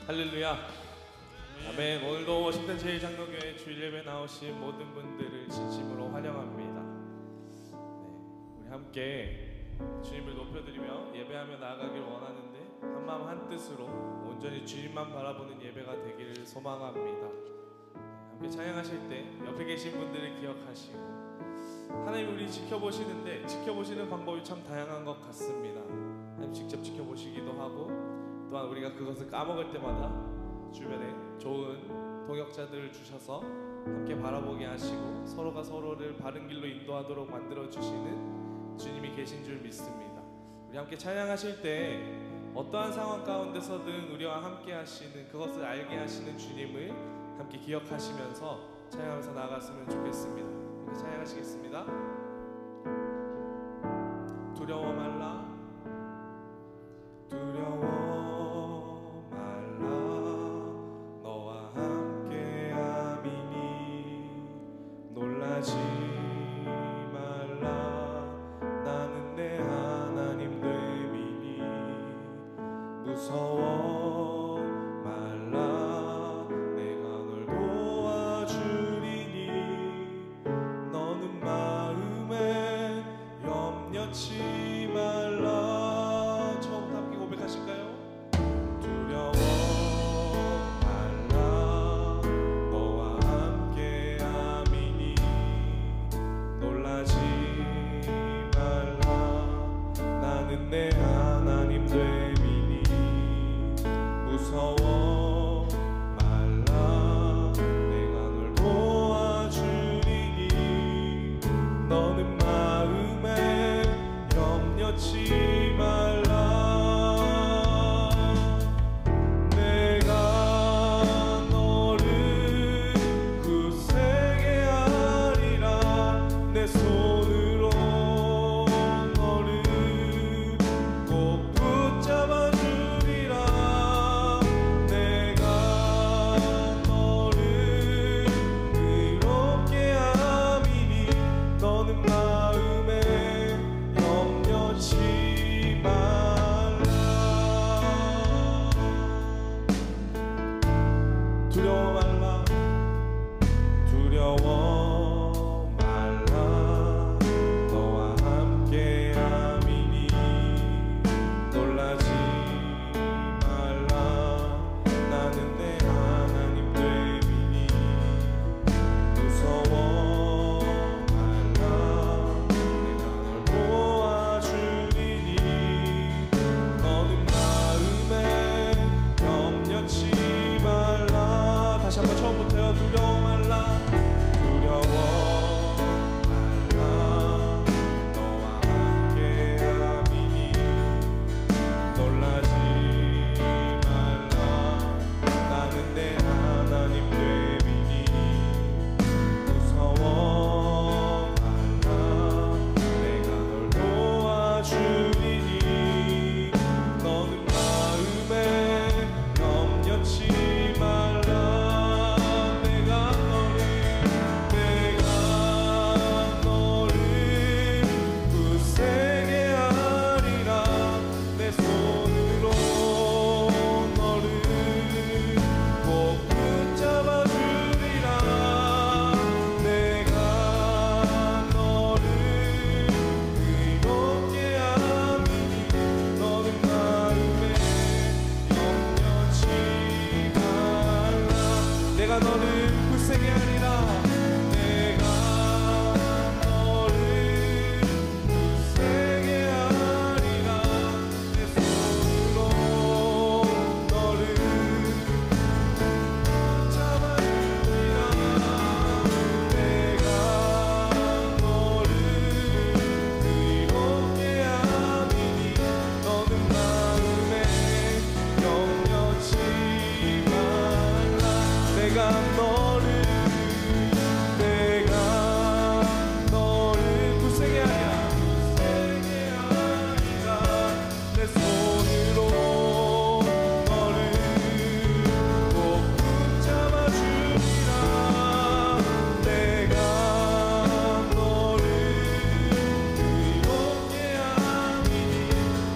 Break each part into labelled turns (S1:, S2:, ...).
S1: 할렐루야. 아멘. 오늘도 워싱턴 제1장로교회 주일 예배 나오신 모든 분들을 진심으로 환영합니다. 우리 함께 주님을 높여드리며 예배하며 나아가길 원하는데 한마음 한뜻으로 온전히 주님만 바라보는 예배가 되기를 소망합니다. 함께 찬양하실 때 옆에 계신 분들을 기억하시고, 하나님 우리 지켜보시는데 지켜보시는 방법이 참 다양한 것 같습니다. 하나님 직접 지켜보시기도 하고, 또한 우리가 그것을 까먹을 때마다 주변에 좋은 동역자들을 주셔서 함께 바라보게 하시고 서로가 서로를 바른 길로 인도하도록 만들어주시는 주님이 계신 줄 믿습니다. 우리 함께 찬양하실 때 어떠한 상황 가운데서든 우리와 함께 하시는, 그것을 알게 하시는 주님을 함께 기억하시면서 찬양하면서 나아갔으면 좋겠습니다. 함께 찬양하시겠습니다. 두려워 말라, 두려워 놀라지 말라. 나는 내 하나님 됨이니 무서워 말라. 내가 널 도와주리니 너는 마음에 염려치 말라. 처음부터 함께 고백하실까요? 두려워 내 하나님 됨이니 무서워 말라. 내가 널 도와주리니 너는 마음에 염려치 말라. 내가 너를 굳세게 하리라. 내 손으로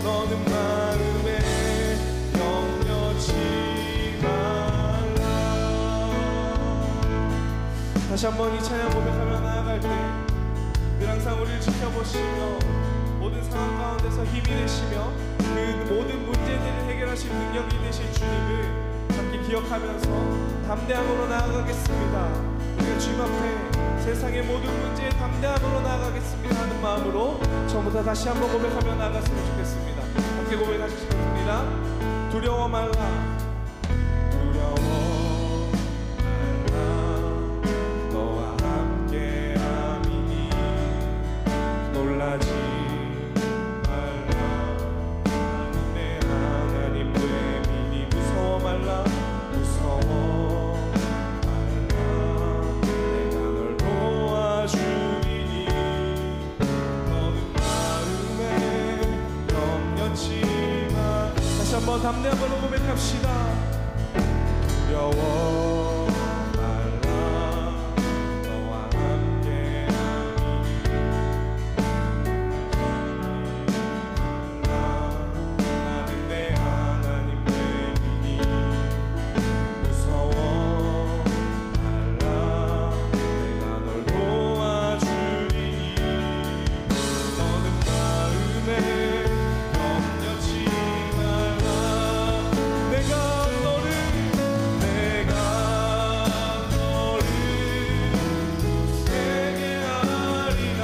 S1: 너는 마음에 염려치 다시 한번 이 찬양 고백하며 나아갈 때 늘 항상 우리를 지켜보시며 모든 상황 가운데서 힘이 되시며 그 모든 문제들을 해결하실 능력이 되실 주님을 함께 기억하면서 담대함으로 나아가겠습니다. 우리가 주님 앞에 세상의 모든 문제에 담대함으로 나아가겠습니다 하는 마음으로 처음부터 다시 한번 고백하며 나아갔으면 좋겠습니다. 함께 고백하시겠습니다. 두려워 말라, 두려워 말라, 너와 함께 함이니 놀라지 말라. 나는 내 하나님 되미니 무서워 말라, 무서워 말라. 내가 널 도와주리니 너는 마음에 염려치 마. 다시 한번 담대함으로 고백합시다. 두려워 말라, 너와 함께 나는 내 하나님 되리니 무서워 말라. 내가 널 도와주리니 너는 마음에 염려치 말라. 내가 너를 굳세게 하리라.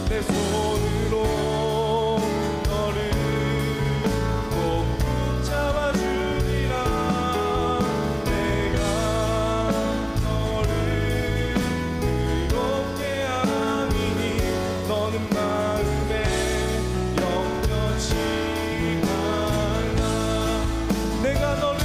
S1: 내 손으로 너를 꼭 붙잡아 주리라. 내가 너를 의롭게 함이니 너는 마음에 염려치 말라. 내가 너를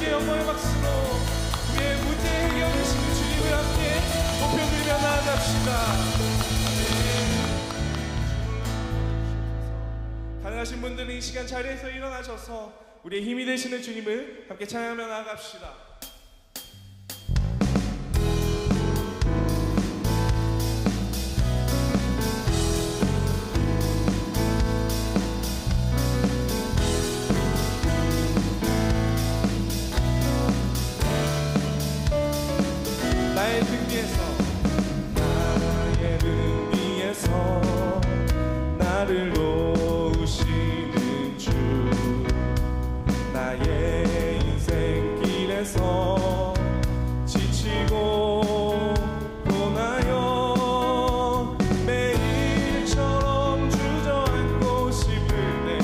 S1: 영광의 박수로 우리의 문제 해결하시는 주님을 함께 높여드리며 나아갑시다. 가능하신 분들은 이 시간 자리에서 일어나셔서 우리의 힘이 되시는 주님을 함께 찬양하며 나아갑시다. 나의 등 위에서 나를 놓으시는 주, 나의 인생길에서 지치고 고나여 매일처럼 주저앉고 싶을 때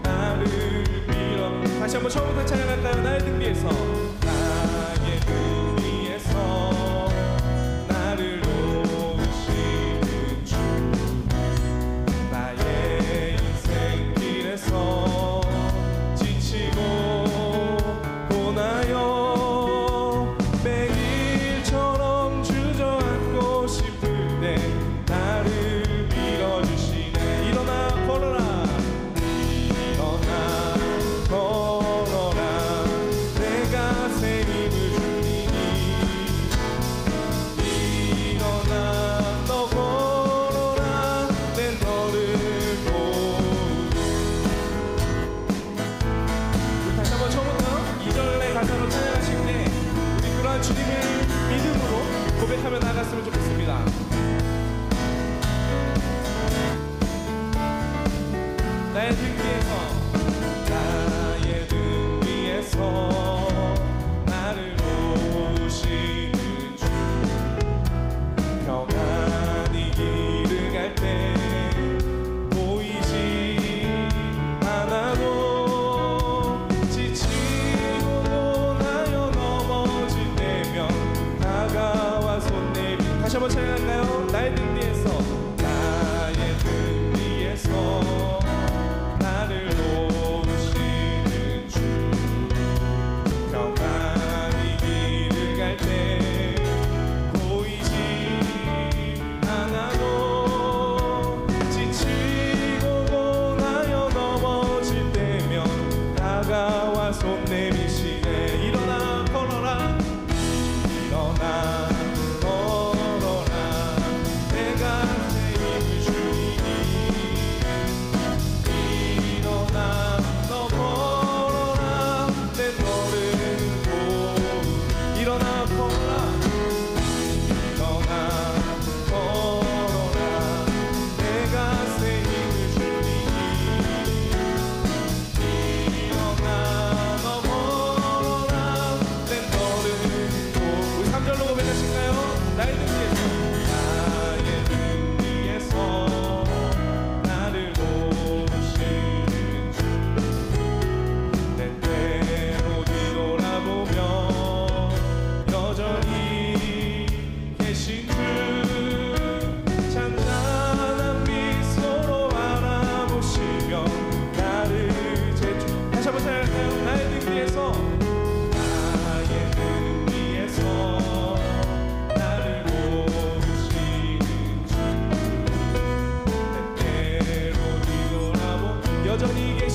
S1: 나를 밀어. 다시 한번 처음부터 찬양할까요? 나의 등 위에서, 나의 등 위에서 나를 놓으시는 주, 나의 인생길에서 지치고 고나여 매일처럼 주저앉고 싶을 때 나를 밀어주시네. 일어나 걸어라, 일어나 걸어라.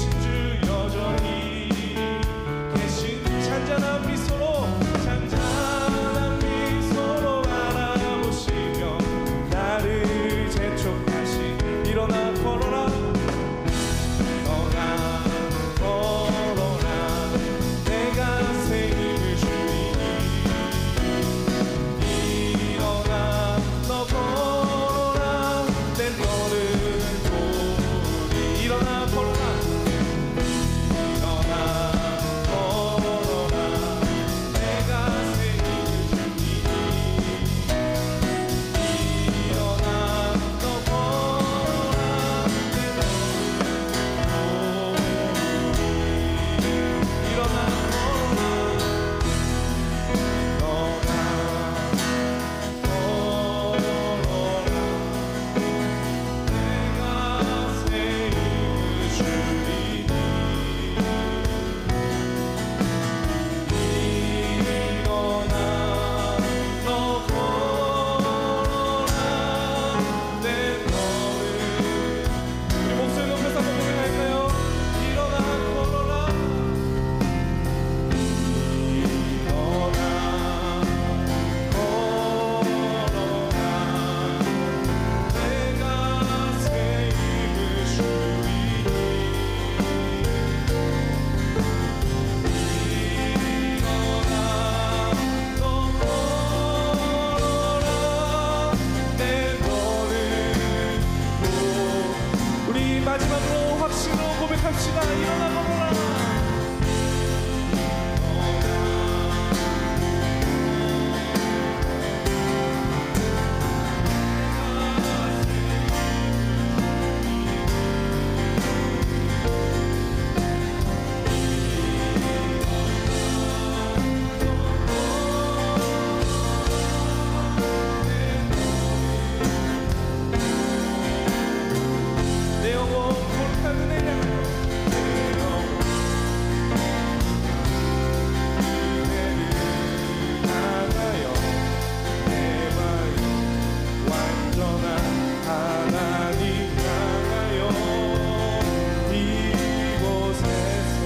S1: 살아계신 주 여전히 계신 잔잔한 미소로 바라보시며 나를 재촉하신 일어나 걸어라 내가 새 힘을 주리니 일어나 너 걸어라 내 너를 보리 일어나 걸어라 내가 새 힘을 주리니 일어나 너 걸어라 내 너를 일어나 걸어라 너가 걸어라 내가 새 힘을 주리니 일어나 너 걸어라 내 너를 우리 목소리 높여서 한번 고백할까요? 일어나 걸어라 내가 새 힘을 주리니 일어나 너 걸어라 내 너를 우리 마지막으로 확신으로 고백합시다. 일어나 걸어라 내 영혼 거룩한 은혜를 내 영혼 은혜를 향하여 내 마음 완전한 하나님 향하여 이곳에서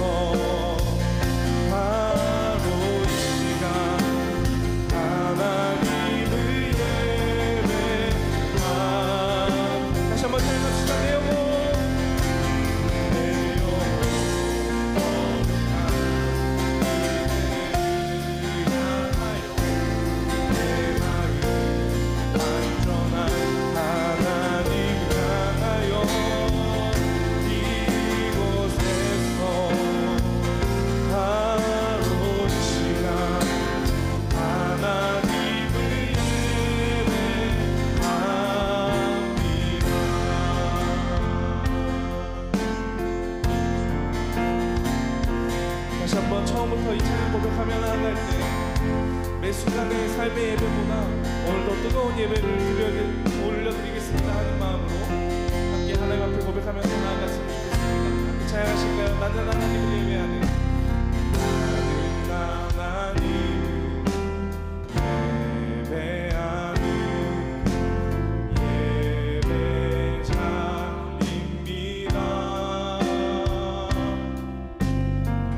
S1: 바로 이 시간 하나님을 예배합니다. 다시 한번 찬양합시다. 내 영혼 향하여 내 마음 완전한 하나님 향하여 이곳에서 바로 이 시간 하나님을 예배합니다. 다시 한번 처음부터 이 찬양 고백하면 나아갈 때 매 순간의 삶의 예배보다 오늘 더 뜨거운 예배를 올려드리겠습니다 하는 마음으로 함께 하나님 앞에 고백하면서 나아갔으면 좋겠습니다. 함께 찬양하실까요? 나는 하나님을 예배하는 나는 하나님을 예배하는 예배자입니다.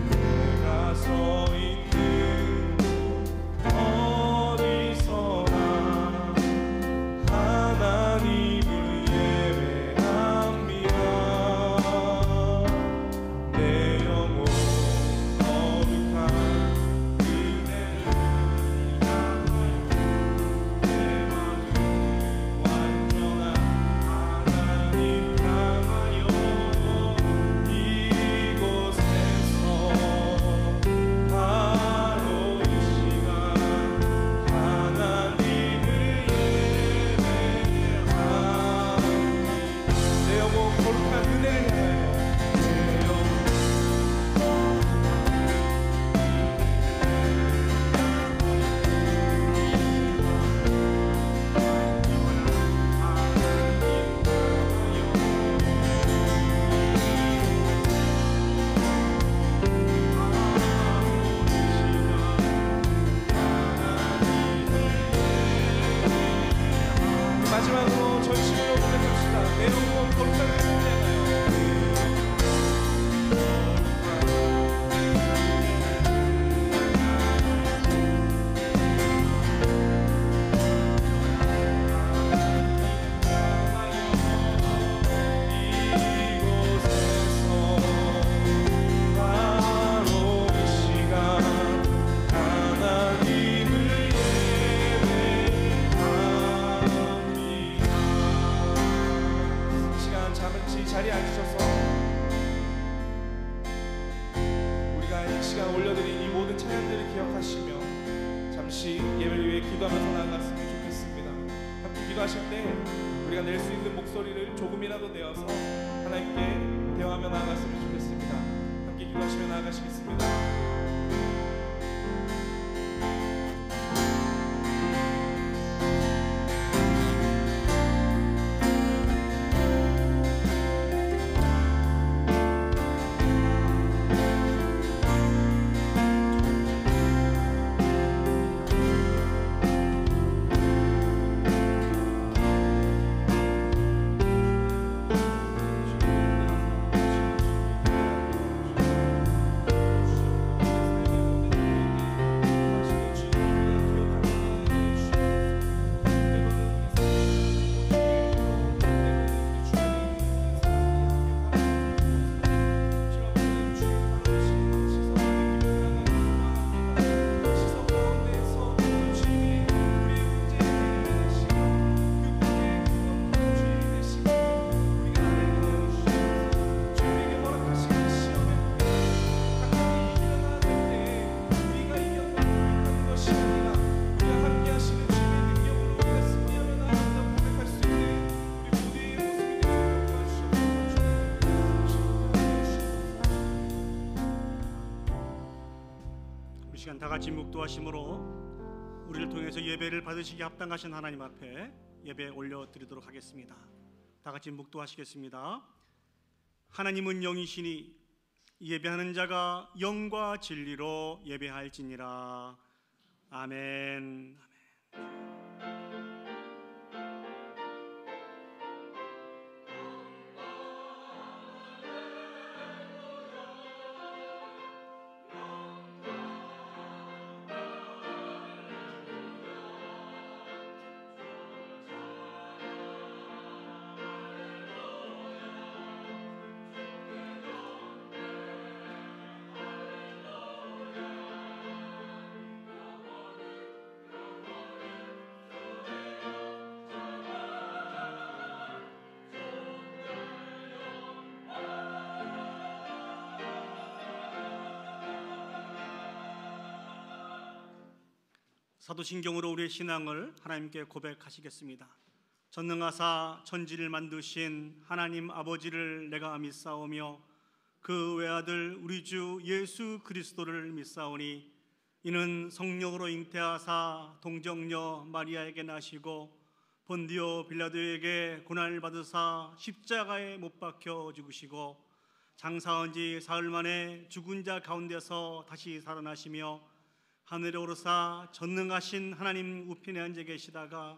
S1: 내가 서 있는 어디서나 하나님을 예배합니다. 내 영혼 시간 올려드린 이 모든 찬양들을 기억하시며 잠시 예배를 위해 기도하면서 나아갔으면 좋겠습니다. 함께 기도하실 때 우리가 낼 수 있는 목소리를 조금이라도 내어서 하나님께 대화하며 나아갔으면 좋겠습니다. 함께 기도하시며 나아가시겠습니다.
S2: 다 같이 묵도하심으로 우리를 통해서 예배를 받으시기 합당하신 하나님 앞에 예배 올려드리도록 하겠습니다. 다 같이 묵도하시겠습니다. 하나님은 영이시니 예배하는 자가 영과 진리로 예배할지니라. 아멘. 사도신경으로 우리의 신앙을 하나님께 고백하시겠습니다. 전능하사 천지를 만드신 하나님 아버지를 내가 믿사오며 그 외아들 우리 주 예수 그리스도를 믿사오니 이는 성령으로 잉태하사 동정녀 마리아에게 나시고 본디오 빌라도에게 고난을 받으사 십자가에 못 박혀 죽으시고 장사한 지 사흘 만에 죽은 자 가운데서 다시 살아나시며 하늘에 오르사 전능하신 하나님 우편에 앉아 계시다가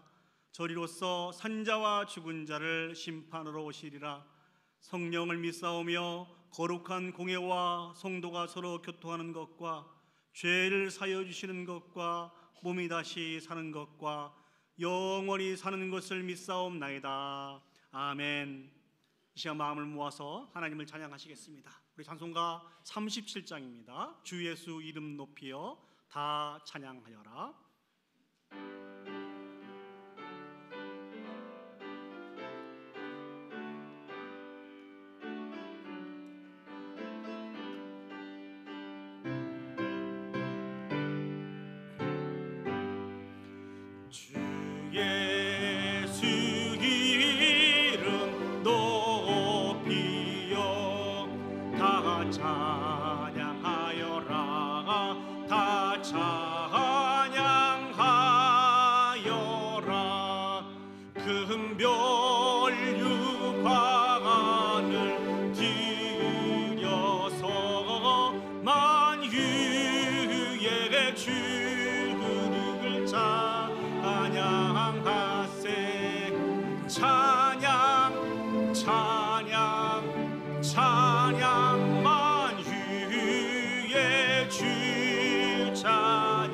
S2: 저리로서 산자와 죽은 자를 심판하러 오시리라. 성령을 믿사오며 거룩한 공회와 성도가 서로 교통하는 것과 죄를 사여 주시는 것과 몸이 다시 사는 것과 영원히 사는 것을 믿사옵나이다. 아멘. 이 시간 마음을 모아서 하나님을 찬양하시겠습니다. 우리 찬송가 37장입니다. 주 예수 이름 높이여 다 찬양하여라. 주 예수 이름 높이여 다 찬양하여라. 다 찬양하여라. 금별 유관을 들여서 만유의 주를 찬양하세. 찬양 찬양 찬양 만유의 주 찬양.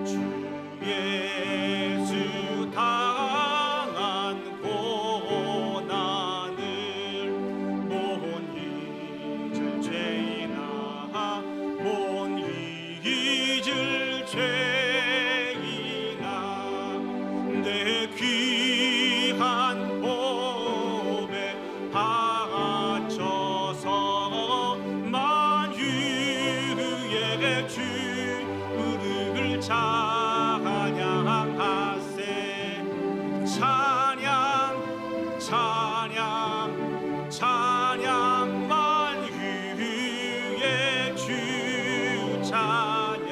S2: 주 예수 당한 고난을 못 잊을 죄인아 못 잊을 찬양하세. 찬양 찬양 찬양 만유의 주 찬양.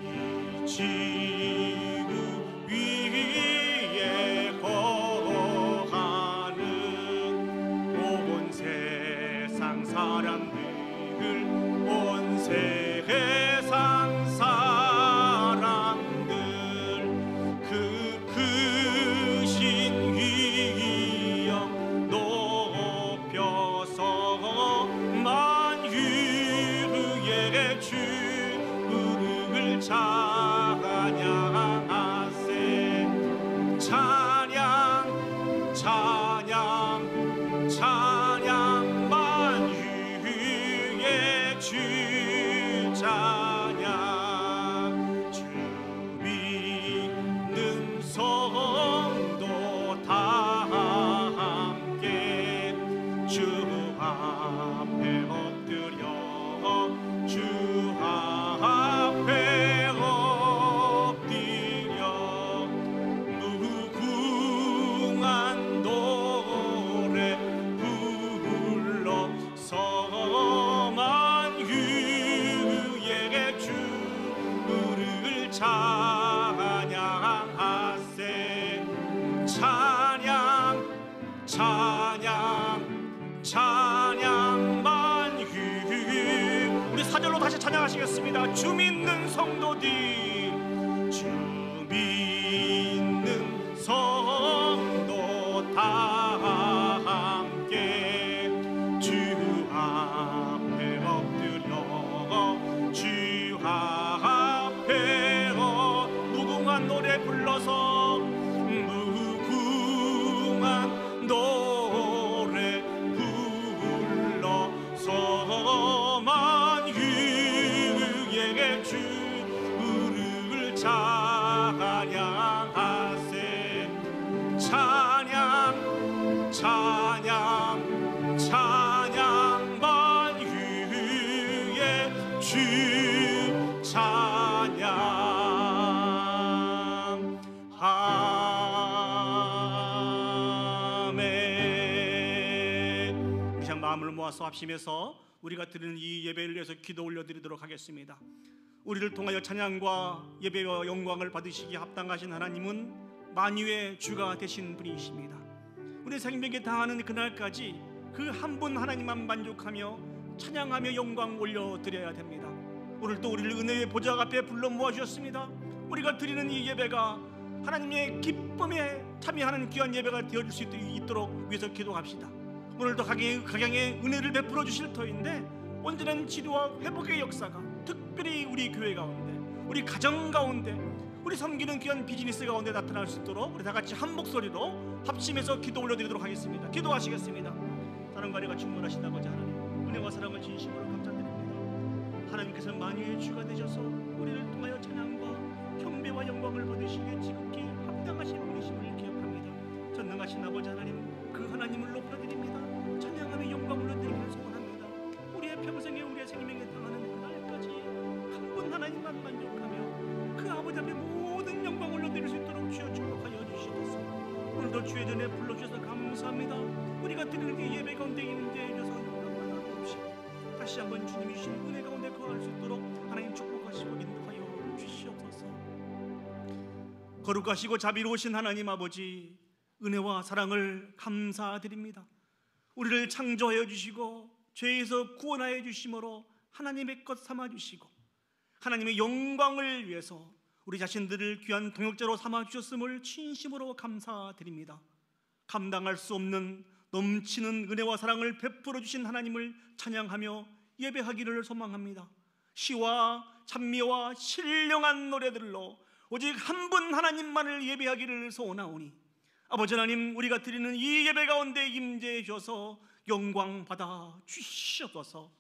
S2: 이 지구 위에 거하는 온 세상 사람들, 온 세상 사람들, 그 크신 위엄 높여서 만유의 주를 찬양하세. 찬양 찬양 찬양 만유의 주 찬양. 주 믿는 성도 다 함께 주 앞에 엎드려, 주 앞에 엎드려 무궁한 노래 불러서 만유의 주를 찬양하세. 찬양 찬양 찬양 만유. 우리 사절로 다시 찬양하시겠습니다. 주 믿는 성도들, 주 믿는 성도 다 함께 주 앞에 엎드려, 주 앞에 무궁한 노래 불러서, 무궁한 노래 불러서 만유의 주를 찬양하세. 찬양 찬양 찬양 만유의 주 찬양. 아멘. 이제 마음을 모아서 합심해서 우리가 드리는 이 예배를 위해서 기도 올려드리도록 하겠습니다. 우리를 통하여 찬양과 예배와 영광을 받으시기에 합당하신 하나님은 만유의 주가 되신 분이십니다. 우리 생명에 당하는 그날까지 그 한 분 하나님만 만족하며 찬양하며 영광 올려드려야 됩니다. 오늘도 우리를 은혜의 보좌 앞에 불러 모아주셨습니다. 우리가 드리는 이 예배가 하나님의 기쁨에 참여하는 귀한 예배가 되어줄 수 있도록 위해서 기도합시다. 오늘도 각양의 은혜를 베풀어 주실 터인데, 온전한 치료와 회복의 역사가 특별히 우리 교회 가운데, 우리 가정 가운데, 우리 섬기는 귀한 비즈니스 가운데 나타날 수 있도록 우리 다 같이 한 목소리로 합심해서 기도 올려드리도록 하겠습니다. 기도하시겠습니다. 사랑과 은혜가 충만하신 아버지 하나님, 은혜와 사랑을 진심으로 감사드립니다. 하나님께서 만유의 주가 되셔서 우리를 통하여 찬양과 경배와 영광을 받으시기에 지극히 합당하신 분이심을 기억합니다. 전능하신 아버지 하나님, 그 하나님을 높여드립니다. 찬양하며 영광을 올려드리기를 소원합니다. 우리의 평생에 우리의 생명에 당하는 그날까지 한 분 하나님만 만족하며 그 아버지 앞에 모든 영광을 올려드릴 수 있도록 주여 축복하여 주시옵소서. 오늘도 주의 전에 불러주셔서 감사합니다. 우리가 드리는 이 예배 가운데 임재해 주셔서 영광 받아주시고 다시 한번 주님이 주신 은혜 가운데 거할 수 있도록 하나님 축복하시고 인도하여 주시옵소서. 거룩하시고 자비로우신 하나님 아버지, 은혜와 사랑을 감사드립니다. 우리를 창조하여 주시고 죄에서 구원하여 주심으로 하나님의 것 삼아 주시고 하나님의 영광을 위해서 우리 자신들을 귀한 동역자로 삼아 주셨음을 진심으로 감사드립니다. 감당할 수 없는 넘치는 은혜와 사랑을 베풀어 주신 하나님을 찬양하며 예배하기를 소망합니다. 시와 찬미와 신령한 노래들로 오직 한 분 하나님만을 예배하기를 소원하오니, 아버지 하나님, 우리가 드리는 이 예배 가운데 임재해 주셔서 영광 받아 주시옵소서.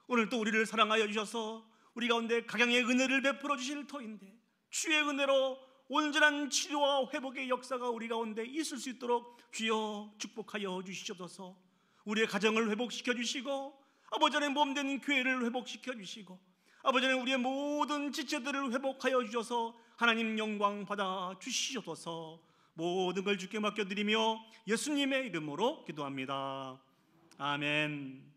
S2: 오늘도 우리를 사랑하여 주셔서 우리 가운데 각양의 은혜를 베풀어 주실 터인데, 주의 은혜로 온전한 치료와 회복의 역사가 우리 가운데 있을 수 있도록 주여 축복하여 주시옵소서. 우리의 가정을 회복시켜 주시고 아버지 하나님, 몸된 교회를 회복시켜 주시고 아버지 하나님, 우리의 모든 지체들을 회복하여 주셔서 하나님 영광 받아 주시옵소서. 모든 걸 주께 맡겨드리며 예수님의 이름으로 기도합니다. 아멘.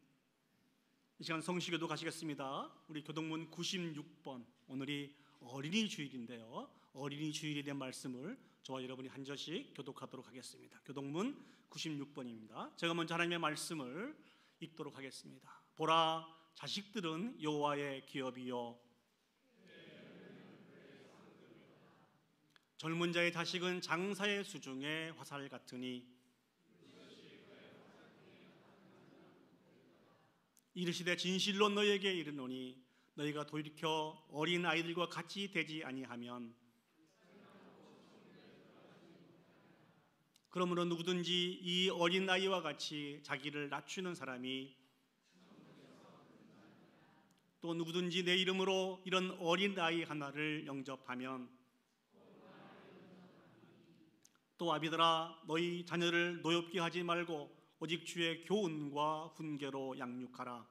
S2: 이 시간 성시교도 가시겠습니다. 우리 교동문 96번, 오늘이 어린이 주일인데요, 어린이 주일에 대한 말씀을 저와 여러분이 한 절씩 교독하도록 하겠습니다. 교동문 96번입니다. 제가 먼저 하나님의 말씀을 읽도록 하겠습니다. 보라, 자식들은 여호와의 기업이요 젊은 자의 자식은 장사의 수중에 화살 같으니 이르시되 진실로 너희에게 이르노니 너희가 돌이켜 어린 아이들과 같이 되지 아니하면 그러므로 누구든지 이 어린 아이와 같이 자기를 낮추는 사람이 또 누구든지 내 이름으로 이런 어린 아이 하나를 영접하면 또 아비들아 너희 자녀를 노엽게 하지 말고 오직 주의 교훈과 훈계로 양육하라.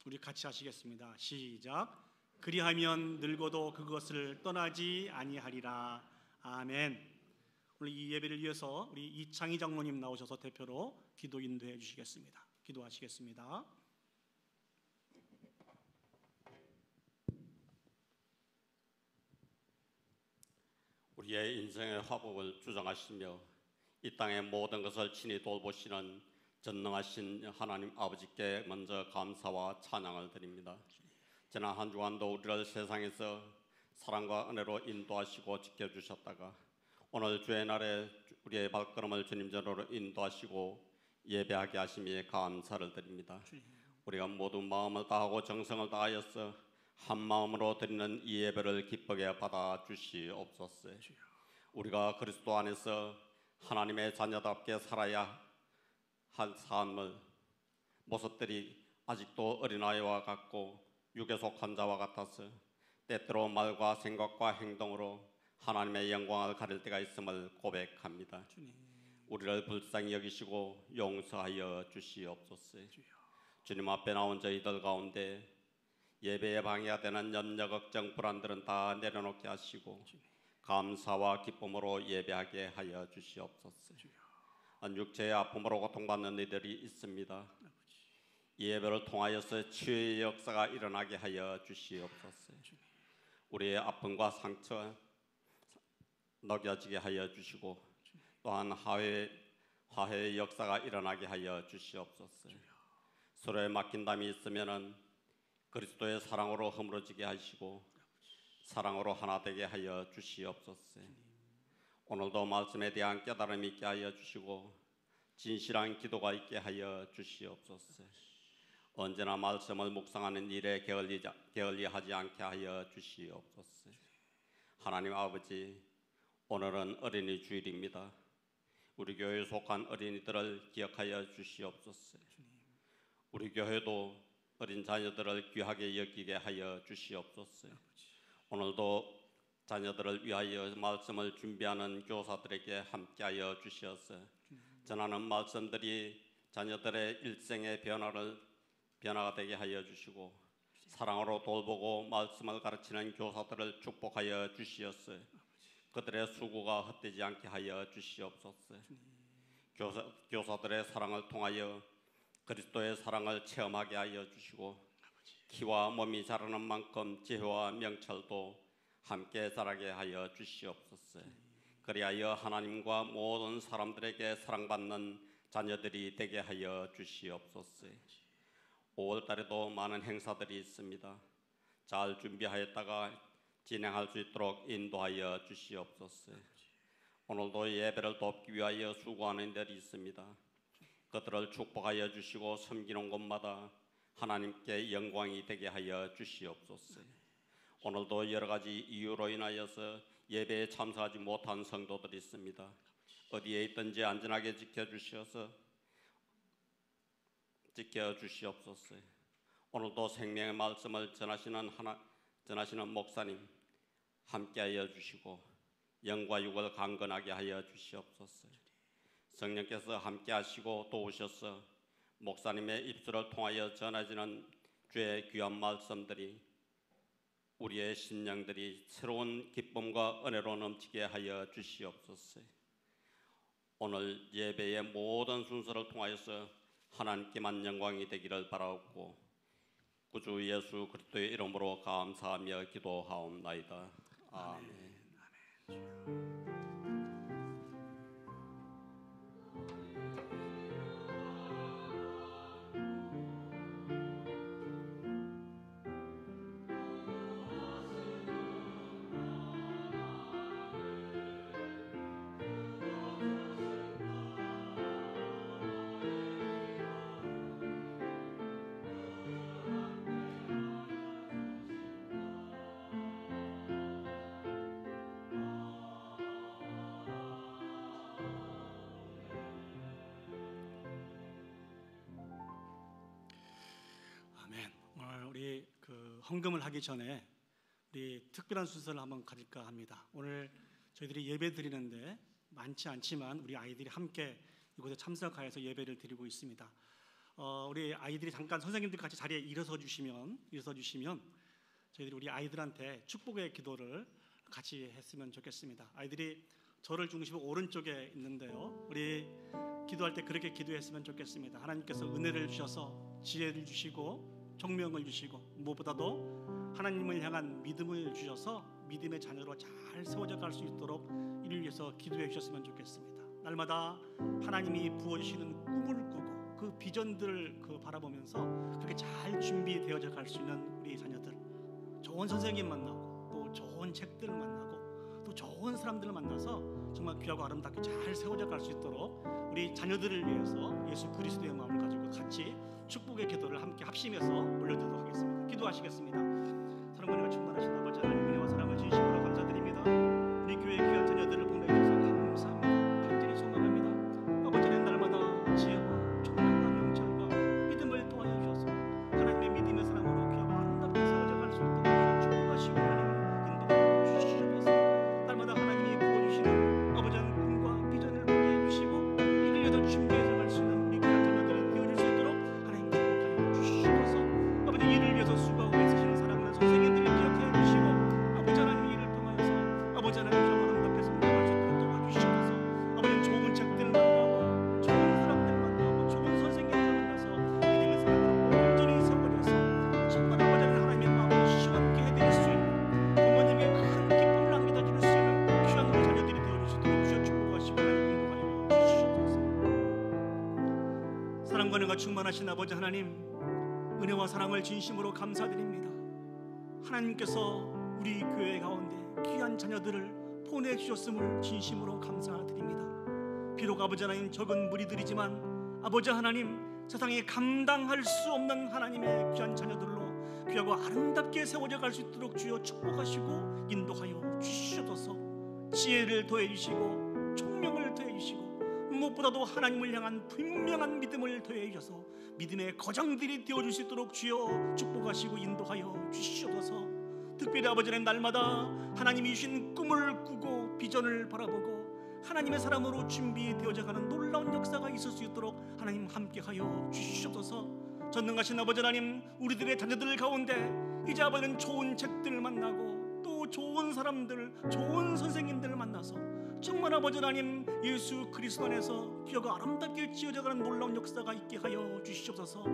S2: 우리 같이 하시겠습니다. 시작. 그리하면 늙어도 그것을 떠나지 아니하리라. 아멘. 오늘 이 예배를 위해서 우리 이창희 장로님 나오셔서 대표로 기도 인도해 주시겠습니다. 기도하시겠습니다.
S3: 우리의 인생의 화복을 주장하시며 이 땅의 모든 것을 친히 돌보시는 전능하신 하나님 아버지께 먼저 감사와 찬양을 드립니다. 지난 한 주간도 우리를 세상에서 사랑과 은혜로 인도하시고 지켜주셨다가 오늘 주의 날에 우리의 발걸음을 주님 전으로 인도하시고 예배하게 하심에 감사를 드립니다. 우리가 모두 마음을 다하고 정성을 다하여서 한 마음으로 드리는 이 예배를 기쁘게 받아 주시옵소서. 우리가 그리스도 안에서 하나님의 자녀답게 살아야 할 삶을 모습들이 아직도 어린아이와 같고 육에 속한 자와 같아서 때때로 말과 생각과 행동으로 하나님의 영광을 가릴 때가 있음을 고백합니다. 우리를 불쌍히 여기시고 용서하여 주시옵소서. 주님 앞에 나온 저희들 가운데 예배에 방해가 되는 염려, 걱정, 불안들은 다 내려놓게 하시고 감사와 기쁨으로 예배하게 하여 주시옵소서. 육체의 아픔으로 고통받는 이들이 있습니다. 이 예배를 통하여서 치유의 역사가 일어나게 하여 주시옵소서. 우리의 아픔과 상처 녹여지게 하여 주시고 또한 화해의 역사가 일어나게 하여 주시옵소서. 서로에 맡긴담이 있으면은 그리스도의 사랑으로 허물어지게 하시고 사랑으로 하나 되게 하여 주시옵소서. 오늘도 말씀에 대한 깨달음이 있게 하여 주시고 진실한 기도가 있게 하여 주시옵소서. 언제나 말씀을 묵상하는 일에 게을리하지 않게 하여 주시옵소서. 하나님 아버지, 오늘은 어린이 주일입니다. 우리 교회에 속한 어린이들을 기억하여 주시옵소서. 우리 교회도 어린 자녀들을 귀하게 여기게 하여 주시옵소서. 오늘도 자녀들을 위하여 말씀을 준비하는 교사들에게 함께하여 주시어서 전하는 말씀들이 자녀들의 일생의 변화가 되게 하여 주시고 사랑으로 돌보고 말씀을 가르치는 교사들을 축복하여 주시어서 그들의 수고가 헛되지 않게 하여 주시옵소서. 교사들의 사랑을 통하여 그리스도의 사랑을 체험하게 하여 주시고 키와 몸이 자라는 만큼 지혜와 명철도 함께 자라게 하여 주시옵소서. 그리하여 하나님과 모든 사람들에게 사랑받는 자녀들이 되게 하여 주시옵소서. 5월달에도 많은 행사들이 있습니다. 잘 준비하였다가 진행할 수 있도록 인도하여 주시옵소서. 오늘도 예배를 돕기 위하여 수고하는 이들이 있습니다. 그들을 축복하여 주시고 섬기는 곳마다 하나님께 영광이 되게 하여 주시옵소서. 오늘도 여러 가지 이유로 인하여서 예배에 참석하지 못한 성도들이 있습니다. 어디에 있든지 안전하게 지켜주시옵소서. 오늘도 생명의 말씀을 전하시는 목사님 함께하여 주시고 영과 육을 강건하게 하여 주시옵소서. 성령께서 함께하시고 도우셔서 목사님의 입술을 통하여 전해지는 주의 귀한 말씀들이 우리의 심령들이 새로운 기쁨과 은혜로 넘치게 하여 주시옵소서. 오늘 예배의 모든 순서를 통하여서 하나님께만 영광이 되기를 바라옵고 구주 예수 그리스도의 이름으로 감사하며 기도하옵나이다. 아멘.
S2: 아멘. 오늘 우리 헌금을 하기 전에 우리 특별한 순서를 한번 가질까 합니다. 오늘 저희들이 예배 드리는데 많지 않지만 우리 아이들이 함께 이곳에 참석하여서 예배를 드리고 있습니다. 우리 아이들이 잠깐 선생님들 같이 자리에 일어서 주시면 저희들이 우리 아이들한테 축복의 기도를 같이 했으면 좋겠습니다. 아이들이 저를 중심으로 오른쪽에 있는데요. 우리 기도할 때 그렇게 기도했으면 좋겠습니다. 하나님께서 은혜를 주셔서 지혜를 주시고 총명을 주시고 무엇보다도 하나님을 향한 믿음을 주셔서 믿음의 자녀로 잘 세워져 갈 수 있도록 이를 위해서 기도해 주셨으면 좋겠습니다. 날마다 하나님이 부어주시는 꿈을 꾸고 그 비전들을 바라보면서 그렇게 잘 준비되어져 갈 수 있는 우리 자녀들, 좋은 선생님 만나고 또 좋은 책들을 만나고 또 좋은 사람들을 만나서 정말 귀하고 아름답게 잘 세워져 갈 수 있도록 우리 자녀들을 위해서 예수 그리스도의 마음을 가지고 같이 축복의 기도를 함께 합심해서 올려드리도록 하겠습니다. 기도하시겠습니다. 사랑과 충만하신 아버지 하나님, 은혜와 사랑을 진심으로 감사드립니다. 우리 교회 귀한 자녀들을 보내주셔서 감사합니다. 간절히 소망합니다. 아버지는 날마다 지혜와 총명과 명철과 믿음을 도하여 주셔서 하나님의 믿음의 사랑으로 귀하고 아름답게 세워져 갈 수 있도록 축복하시고 하나님 인도하여 주시옵소서. 날마다 하나님이 부어주시는 아버지의 꿈과 비전을 보게 해주시고 이를 위해서 준비해서 갈 수 있는 우리 귀한 자녀들을 되어줄 수 있도록 하나님 축복하여 주시옵소서. 아버지 이를 위해서 수고하고 애쓰시는 사랑하는 선생님들을 기억해 주시고 아버지 하나님 이를 통하여서 아버지 하나님 저 아름답게 성장할 수 있도록 도와주시옵소서. 아버지 좋은 책들을 만나고 좋은 사람들 만나고 좋은 선생님들 만나서 믿음의 사랑으로 온전히 세워져서 정말 아버지 하나님의 마음을 시원케 해드릴 수 있는 부모님의 큰 기쁨을 남겨다 줄 수 있는 귀한 우리 자녀들이 되어줄 수 있도록 주여 축복하시고 하나님 인도하여 주시옵소서. 사랑과 은혜가 충만하신 아버지 하나님, 은혜와 사랑을 진심으로 감사드립니다. 하나님께서 우리 교회 가운데 귀한 자녀들을 보내주셨음을 진심으로 감사드립니다. 비록 아버지 하나님 적은 무리들이지만 아버지 하나님 세상에 감당할 수 없는 하나님의 귀한 자녀들로 귀하고 아름답게 세워져 갈 수 있도록 주여 축복하시고 인도하여 주시옵소서. 지혜를 더해주시고 총명을 더해주시고 무엇보다도 하나님을 향한 분명한 믿음을 더해주셔서 믿음의 거장들이 되어줄 수 있도록 주여 축복하시고 인도하여 주시옵소서. 특별히 아버지 하나님 날마다 하나님이 주신 꿈을 꾸고 비전을 바라보고 하나님의 사람으로 준비되어져가는 놀라운 역사가 있을 수 있도록 하나님 함께하여 주시옵소서. 전능하신 아버지 하나님, 우리들의 자녀들 가운데 이제 아버지는 좋은 책들을 만나고 또 좋은 사람들, 좋은 선생님들을 만나서 정말 아버지 하나님 예수 그리스도 안에서 귀하고 아름답게 지어져가는 놀라운 역사가 있게 하여 주시옵소서.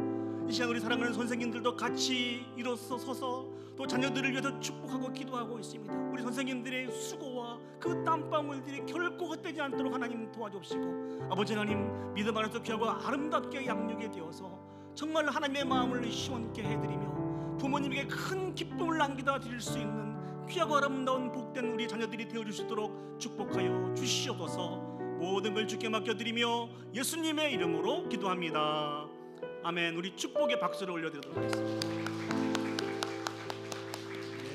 S2: 이 시간 우리 사랑하는 선생님들도 같이 일어서서 또 자녀들을 위해서 축복하고 기도하고 있습니다. 우리 선생님들의 수고와 그 땀방울들이 결코 헛되지 않도록 하나님 도와주옵시고 아버지 하나님 믿음 안에서 귀하고 아름답게 양육이 되어서 정말 하나님의 마음을 시원케 해드리며 부모님에게 큰 기쁨을 남기다 드릴 수 있는 귀하고 아름다운 복된 우리 자녀들이 되어줄 수 있도록 축복하여 주시옵소서. 모든 걸 주께 맡겨드리며 예수님의 이름으로 기도합니다. 아멘. 우리 축복의 박수를 올려드리도록 하겠습니다.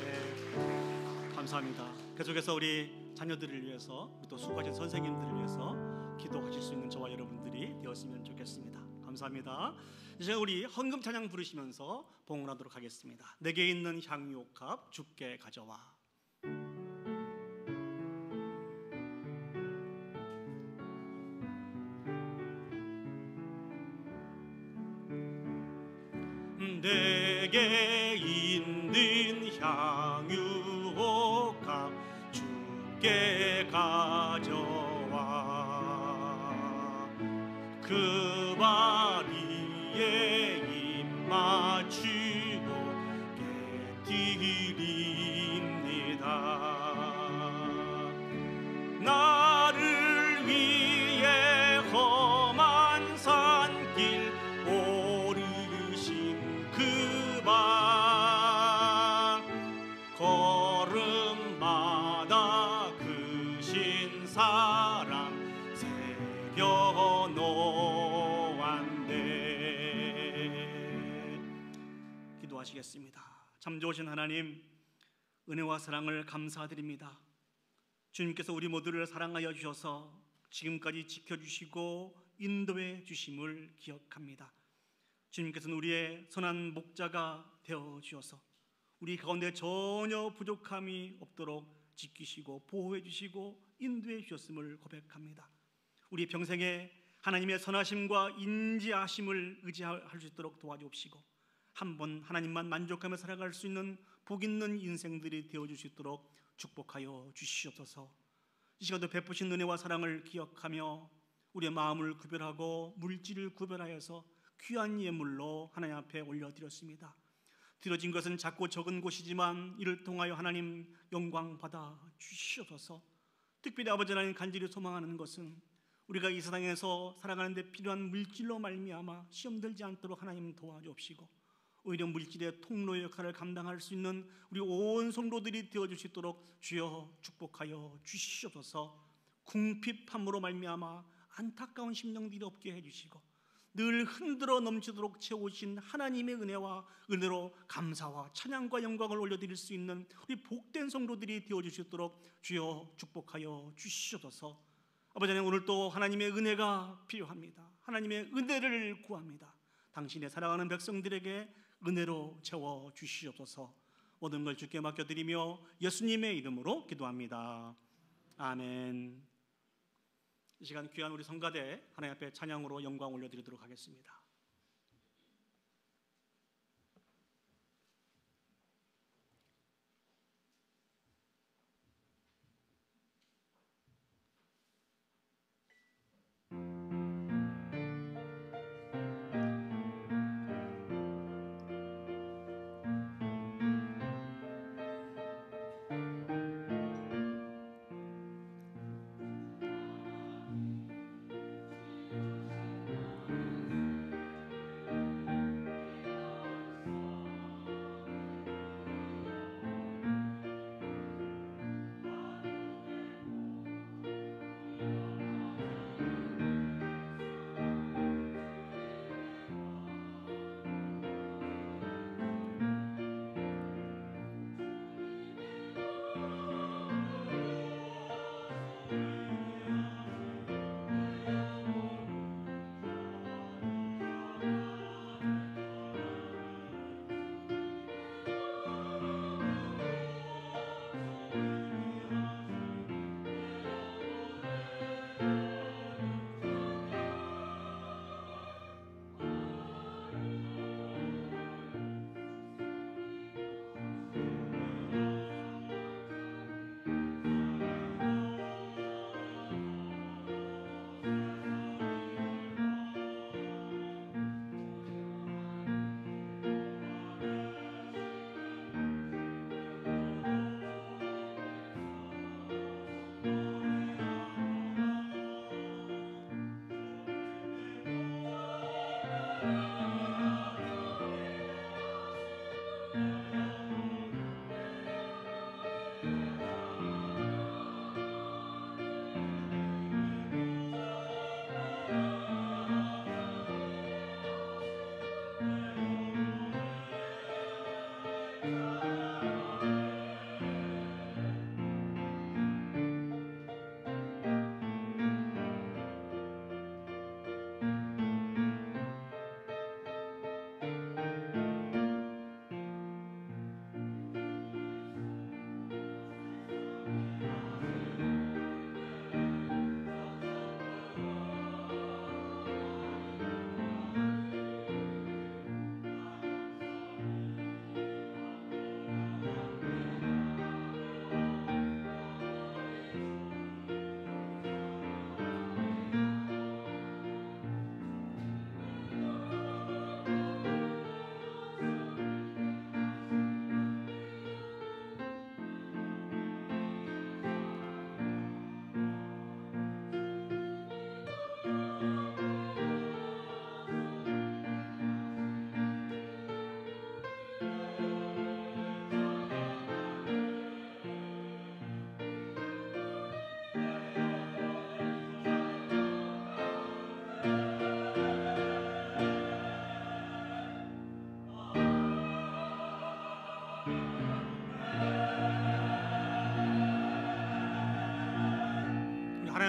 S2: 네, 감사합니다. 계속해서 우리 자녀들을 위해서 또 수고하신 선생님들을 위해서 기도하실 수 있는 저와 여러분들이 되었으면 좋겠습니다. 감사합니다. 이제 우리 헌금 찬양 부르시면서 봉헌하도록 하겠습니다. 내게 있는 향유옥합 주께 가져와. 내게 있는 향유가 주께 가져와 그 발 위에 입 맞추고 깨뜨립니다. 나를 위해 험한 산길 오르신 그 발 걸음마다 크신 사랑 새겨 놓았네. 기도하시겠습니다. 참 좋으신 하나님, 은혜와 사랑을 감사드립니다. 주님께서 우리 모두를 사랑하여 주셔서 지금까지 지켜주시고 인도해 주심을 기억합니다. 주님께서는 우리의 선한 목자가 되어 주셔서 우리 가운데 전혀 부족함이 없도록 지키시고 보호해 주시고 인도해 주셨음을 고백합니다. 우리 평생에 하나님의 선하심과 인지하심을 의지할 수 있도록 도와주옵시고 한번 하나님만 만족하며 살아갈 수 있는 복 있는 인생들이 되어 주실 수 있도록 축복하여 주시옵소서. 이 시간도 베푸신 은혜와 사랑을 기억하며 우리의 마음을 구별하고 물질을 구별하여서 귀한 예물로 하나님 앞에 올려드렸습니다. 드려진 것은 작고 적은 곳이지만 이를 통하여 하나님 영광 받아 주시옵소서. 특별히 아버지 하나님 간절히 소망하는 것은 우리가 이 세상에서 살아가는 데 필요한 물질로 말미암아 시험 들지 않도록 하나님 도와주옵시고 오히려 물질의 통로 역할을 감당할 수 있는 우리 온 성도들이 되어줄 수 있도록 주여 축복하여 주시옵소서. 궁핍함으로 말미암아 안타까운 심령들이 없게 해주시고 늘 흔들어 넘치도록 채우신 하나님의 은혜와 은혜로 감사와 찬양과 영광을 올려드릴 수 있는 우리 복된 성도들이 되어줄 수 있도록 주여 축복하여 주시옵소서. 아버지 하나님, 오늘 또 하나님의 은혜가 필요합니다. 하나님의 은혜를 구합니다. 당신의 사랑하는 백성들에게 은혜로 채워 주시옵소서. 모든 걸 주께 맡겨드리며 예수님의 이름으로 기도합니다. 아멘. 이 시간 귀한 우리 성가대 하나님 앞에 찬양으로 영광 올려드리도록 하겠습니다.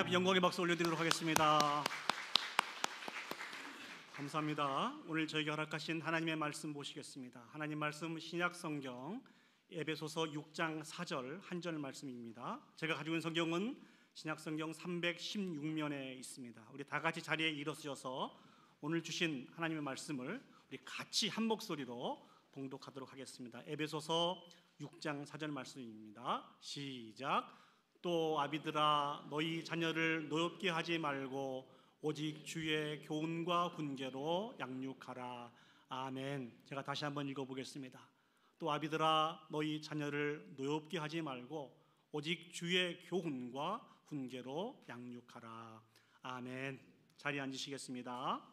S2: 하나님 영광의 박수 올려드리도록 하겠습니다. 감사합니다. 오늘 저에게 허락하신 하나님의 말씀 보시겠습니다. 하나님 말씀 신약성경 에베소서 6장 4절 한 절 말씀입니다. 제가 가지고 있는 성경은 신약성경 316면에 있습니다. 우리 다 같이 자리에 일어서셔서 오늘 주신 하나님의 말씀을 우리 같이 한 목소리로 봉독하도록 하겠습니다. 에베소서 6장 4절 말씀입니다. 시작. 또 아비들아 너희 자녀를 노엽게 하지 말고 오직 주의 교훈과 훈계로 양육하라. 아멘. 제가 다시 한번 읽어보겠습니다. 또 아비들아 너희 자녀를 노엽게 하지 말고 오직 주의 교훈과 훈계로 양육하라. 아멘. 자리에 앉으시겠습니다.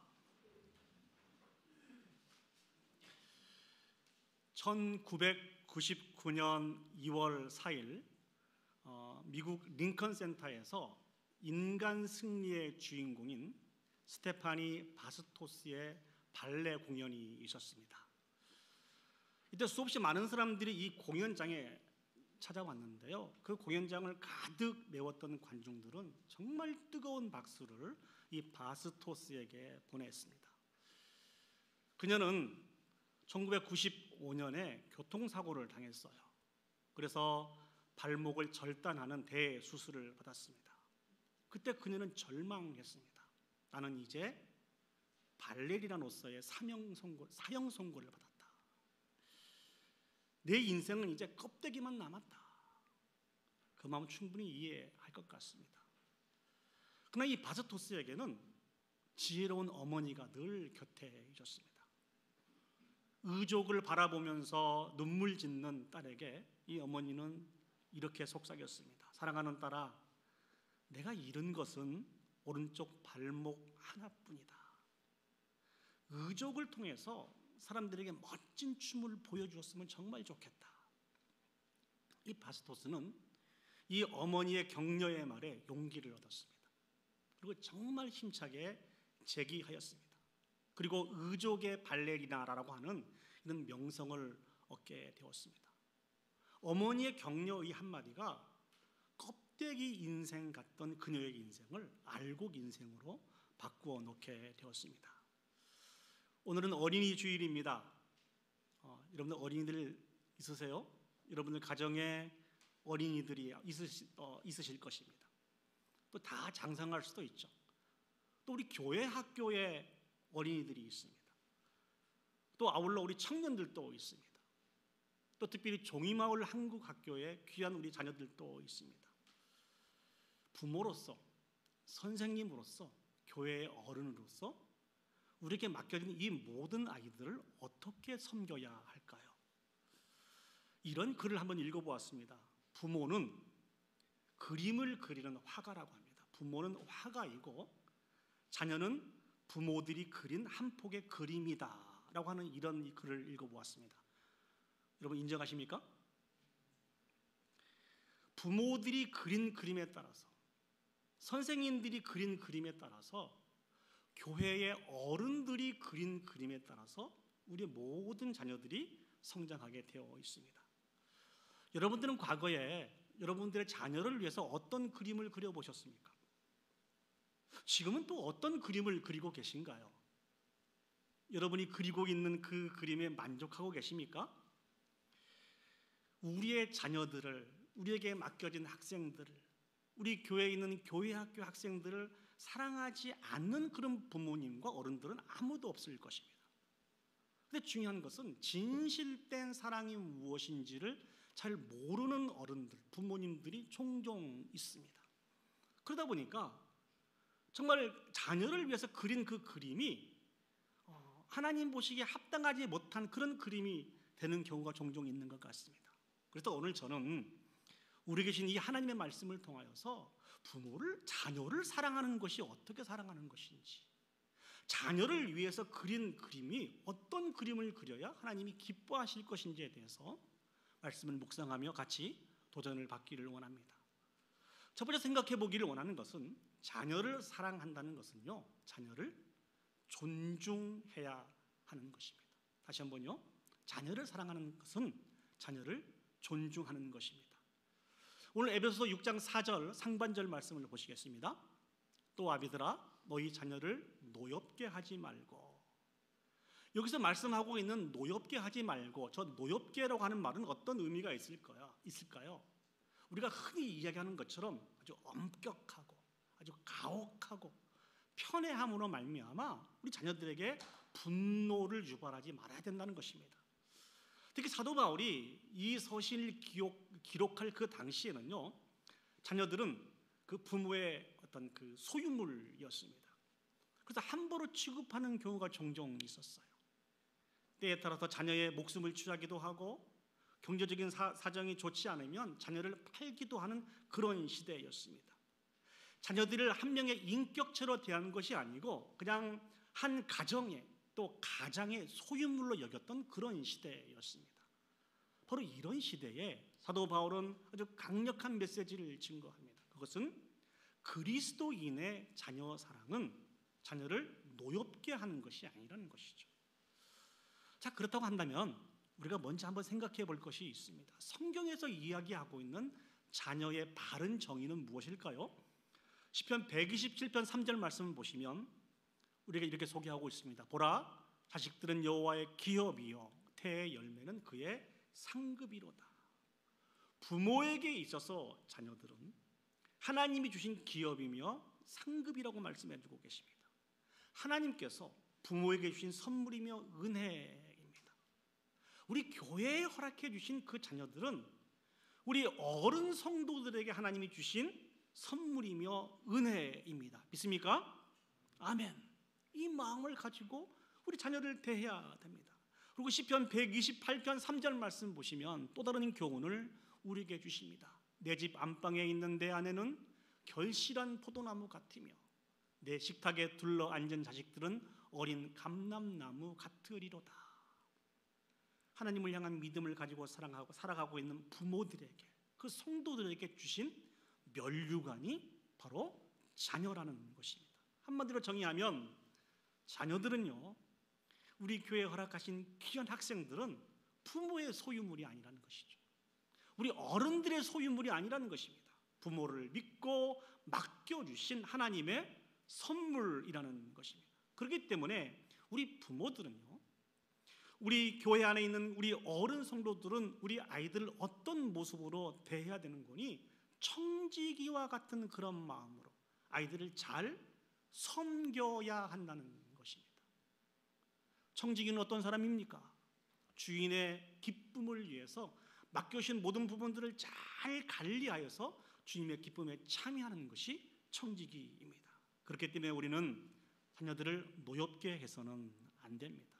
S2: 1999년 2월 4일 미국 링컨 센터에서 인간 승리의 주인공인 스테파니 바스토스의 발레 공연이 있었습니다. 이때 수없이 많은 사람들이 이 공연장에 찾아왔는데요. 그 공연장을 가득 메웠던 관중들은 정말 뜨거운 박수를 이 바스토스에게 보냈습니다. 그녀는 1995년에 교통사고를 당했어요. 그래서 발목을 절단하는 대수술을 받았습니다. 그때 그녀는 절망했습니다. 나는 이제 발레리나로서의 사형 선고를 받았다. 내 인생은 이제 껍데기만 남았다. 그 마음 충분히 이해할 것 같습니다. 그러나 이 바스토스에게는 지혜로운 어머니가 늘 곁에 있었습니다. 의족을 바라보면서 눈물 짓는 딸에게 이 어머니는 이렇게 속삭였습니다. 사랑하는 딸아, 내가 잃은 것은 오른쪽 발목 하나뿐이다. 의족을 통해서 사람들에게 멋진 춤을 보여주었으면 정말 좋겠다. 이 바스토스는 이 어머니의 격려의 말에 용기를 얻었습니다. 그리고 정말 힘차게 제기하였습니다. 그리고 의족의 발레리나라고 하는 이런 명성을 얻게 되었습니다. 어머니의 격려의 한마디가 껍데기 인생 같던 그녀의 인생을 알곡 인생으로 바꾸어 놓게 되었습니다. 오늘은 어린이 주일입니다. 여러분들 어린이들 있으세요? 여러분들 가정에 어린이들이 있으실 것입니다. 또 다 장성할 수도 있죠. 또 우리 교회 학교에 어린이들이 있습니다. 또 아울러 우리 청년들도 있습니다. 또 특별히 종이마을 한국학교에 귀한 우리 자녀들도 있습니다. 부모로서, 선생님으로서, 교회의 어른으로서 우리에게 맡겨진 이 모든 아이들을 어떻게 섬겨야 할까요? 이런 글을 한번 읽어보았습니다. 부모는 그림을 그리는 화가라고 합니다. 부모는 화가이고 자녀는 부모들이 그린 한 폭의 그림이다 라고 하는 이런 글을 읽어보았습니다. 여러분 인정하십니까? 부모들이 그린 그림에 따라서, 선생님들이 그린 그림에 따라서, 교회의 어른들이 그린 그림에 따라서 우리 모든 자녀들이 성장하게 되어 있습니다. 여러분들은 과거에 여러분들의 자녀를 위해서 어떤 그림을 그려보셨습니까? 지금은 또 어떤 그림을 그리고 계신가요? 여러분이 그리고 있는 그 그림에 만족하고 계십니까? 우리의 자녀들을, 우리에게 맡겨진 학생들을, 우리 교회에 있는 교회 학교 학생들을 사랑하지 않는 그런 부모님과 어른들은 아무도 없을 것입니다. 그런데 중요한 것은 진실된 사랑이 무엇인지를 잘 모르는 어른들, 부모님들이 종종 있습니다. 그러다 보니까 정말 자녀를 위해서 그린 그 그림이 하나님 보시기에 합당하지 못한 그런 그림이 되는 경우가 종종 있는 것 같습니다. 그래서 오늘 저는 우리 계신 이 하나님의 말씀을 통하여서 자녀를 사랑하는 것이 어떻게 사랑하는 것인지, 자녀를 위해서 그린 그림이 어떤 그림을 그려야 하나님이 기뻐하실 것인지에 대해서 말씀을 묵상하며 같이 도전을 받기를 원합니다. 첫 번째 생각해 보기를 원하는 것은 자녀를 사랑한다는 것은요, 자녀를 존중해야 하는 것입니다. 다시 한번요, 자녀를 사랑하는 것은 자녀를 존중하는 것입니다. 오늘 에베소서 6장 4절 상반절 말씀을 보시겠습니다. 또 아비들아 너희 자녀를 노엽게 하지 말고. 여기서 말씀하고 있는 노엽게 하지 말고, 저 노엽게라고 하는 말은 어떤 의미가 있을까요? 우리가 흔히 이야기하는 것처럼 아주 엄격하고 아주 가혹하고 편애함으로 말미암아 우리 자녀들에게 분노를 유발하지 말아야 된다는 것입니다. 특히 사도 바울이 이 서신을 기록할 그 당시에는요, 자녀들은 그 부모의 어떤 그 소유물이었습니다. 그래서 함부로 취급하는 경우가 종종 있었어요. 때에 따라서 자녀의 목숨을 취하기도 하고 경제적인 사정이 좋지 않으면 자녀를 팔기도 하는 그런 시대였습니다. 자녀들을 한 명의 인격체로 대하는 것이 아니고 그냥 한 가정의 또 가장의 소유물로 여겼던 그런 시대였습니다. 바로 이런 시대에 사도 바울은 아주 강력한 메시지를 증거합니다. 그것은 그리스도인의 자녀 사랑은 자녀를 노엽게 하는 것이 아니라는 것이죠. 자, 그렇다고 한다면 우리가 먼저 한번 생각해 볼 것이 있습니다. 성경에서 이야기하고 있는 자녀의 바른 정의는 무엇일까요? 시편 127편 3절 말씀을 보시면 우리가 이렇게 소개하고 있습니다. 보라, 자식들은 여호와의 기업이요 태의 열매는 그의 상급이로다. 부모에게 있어서 자녀들은 하나님이 주신 기업이며 상급이라고 말씀해 주고 계십니다. 하나님께서 부모에게 주신 선물이며 은혜입니다. 우리 교회에 허락해 주신 그 자녀들은 우리 어른 성도들에게 하나님이 주신 선물이며 은혜입니다. 믿습니까? 아멘. 이 마음을 가지고 우리 자녀를 대해야 됩니다. 그리고 시편 128편 3절 말씀 보시면 또 다른 교훈을 우리에게 주십니다. 내 집 안방에 있는 내 아내는 결실한 포도나무 같으며 내 식탁에 둘러 앉은 자식들은 어린 감람나무 같으리로다. 하나님을 향한 믿음을 가지고 살아가고 있는 부모들에게, 그 성도들에게 주신 면류관이 바로 자녀라는 것입니다. 한마디로 정의하면 자녀들은요, 우리 교회에 허락하신 귀한 학생들은 부모의 소유물이 아니라는 것이죠. 우리 어른들의 소유물이 아니라는 것입니다. 부모를 믿고 맡겨주신 하나님의 선물이라는 것입니다. 그렇기 때문에 우리 부모들은요, 우리 교회 안에 있는 우리 어른 성도들은 우리 아이들을 어떤 모습으로 대해야 되는 거니? 청지기와 같은 그런 마음으로 아이들을 잘 섬겨야 한다는 것입니다. 청지기는 어떤 사람입니까? 주인의 기쁨을 위해서 맡겨주신 모든 부분들을 잘 관리하여서 주님의 기쁨에 참여하는 것이 청지기입니다. 그렇기 때문에 우리는 자녀들을 노엽게 해서는 안 됩니다.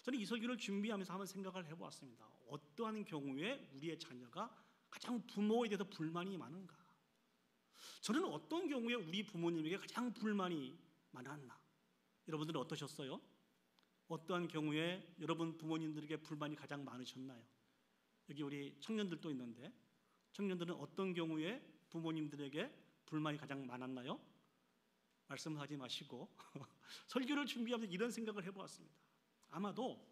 S2: 저는 이 설교를 준비하면서 한번 생각을 해보았습니다. 어떠한 경우에 우리의 자녀가 가장 부모에 대해서 불만이 많은가? 저는 어떤 경우에 우리 부모님에게 가장 불만이 많았나? 여러분들은 어떠셨어요? 어떠한 경우에 여러분 부모님들에게 불만이 가장 많으셨나요? 여기 우리 청년들도 있는데 청년들은 어떤 경우에 부모님들에게 불만이 가장 많았나요? 말씀하지 마시고 설교를 준비하면서 이런 생각을 해보았습니다. 아마도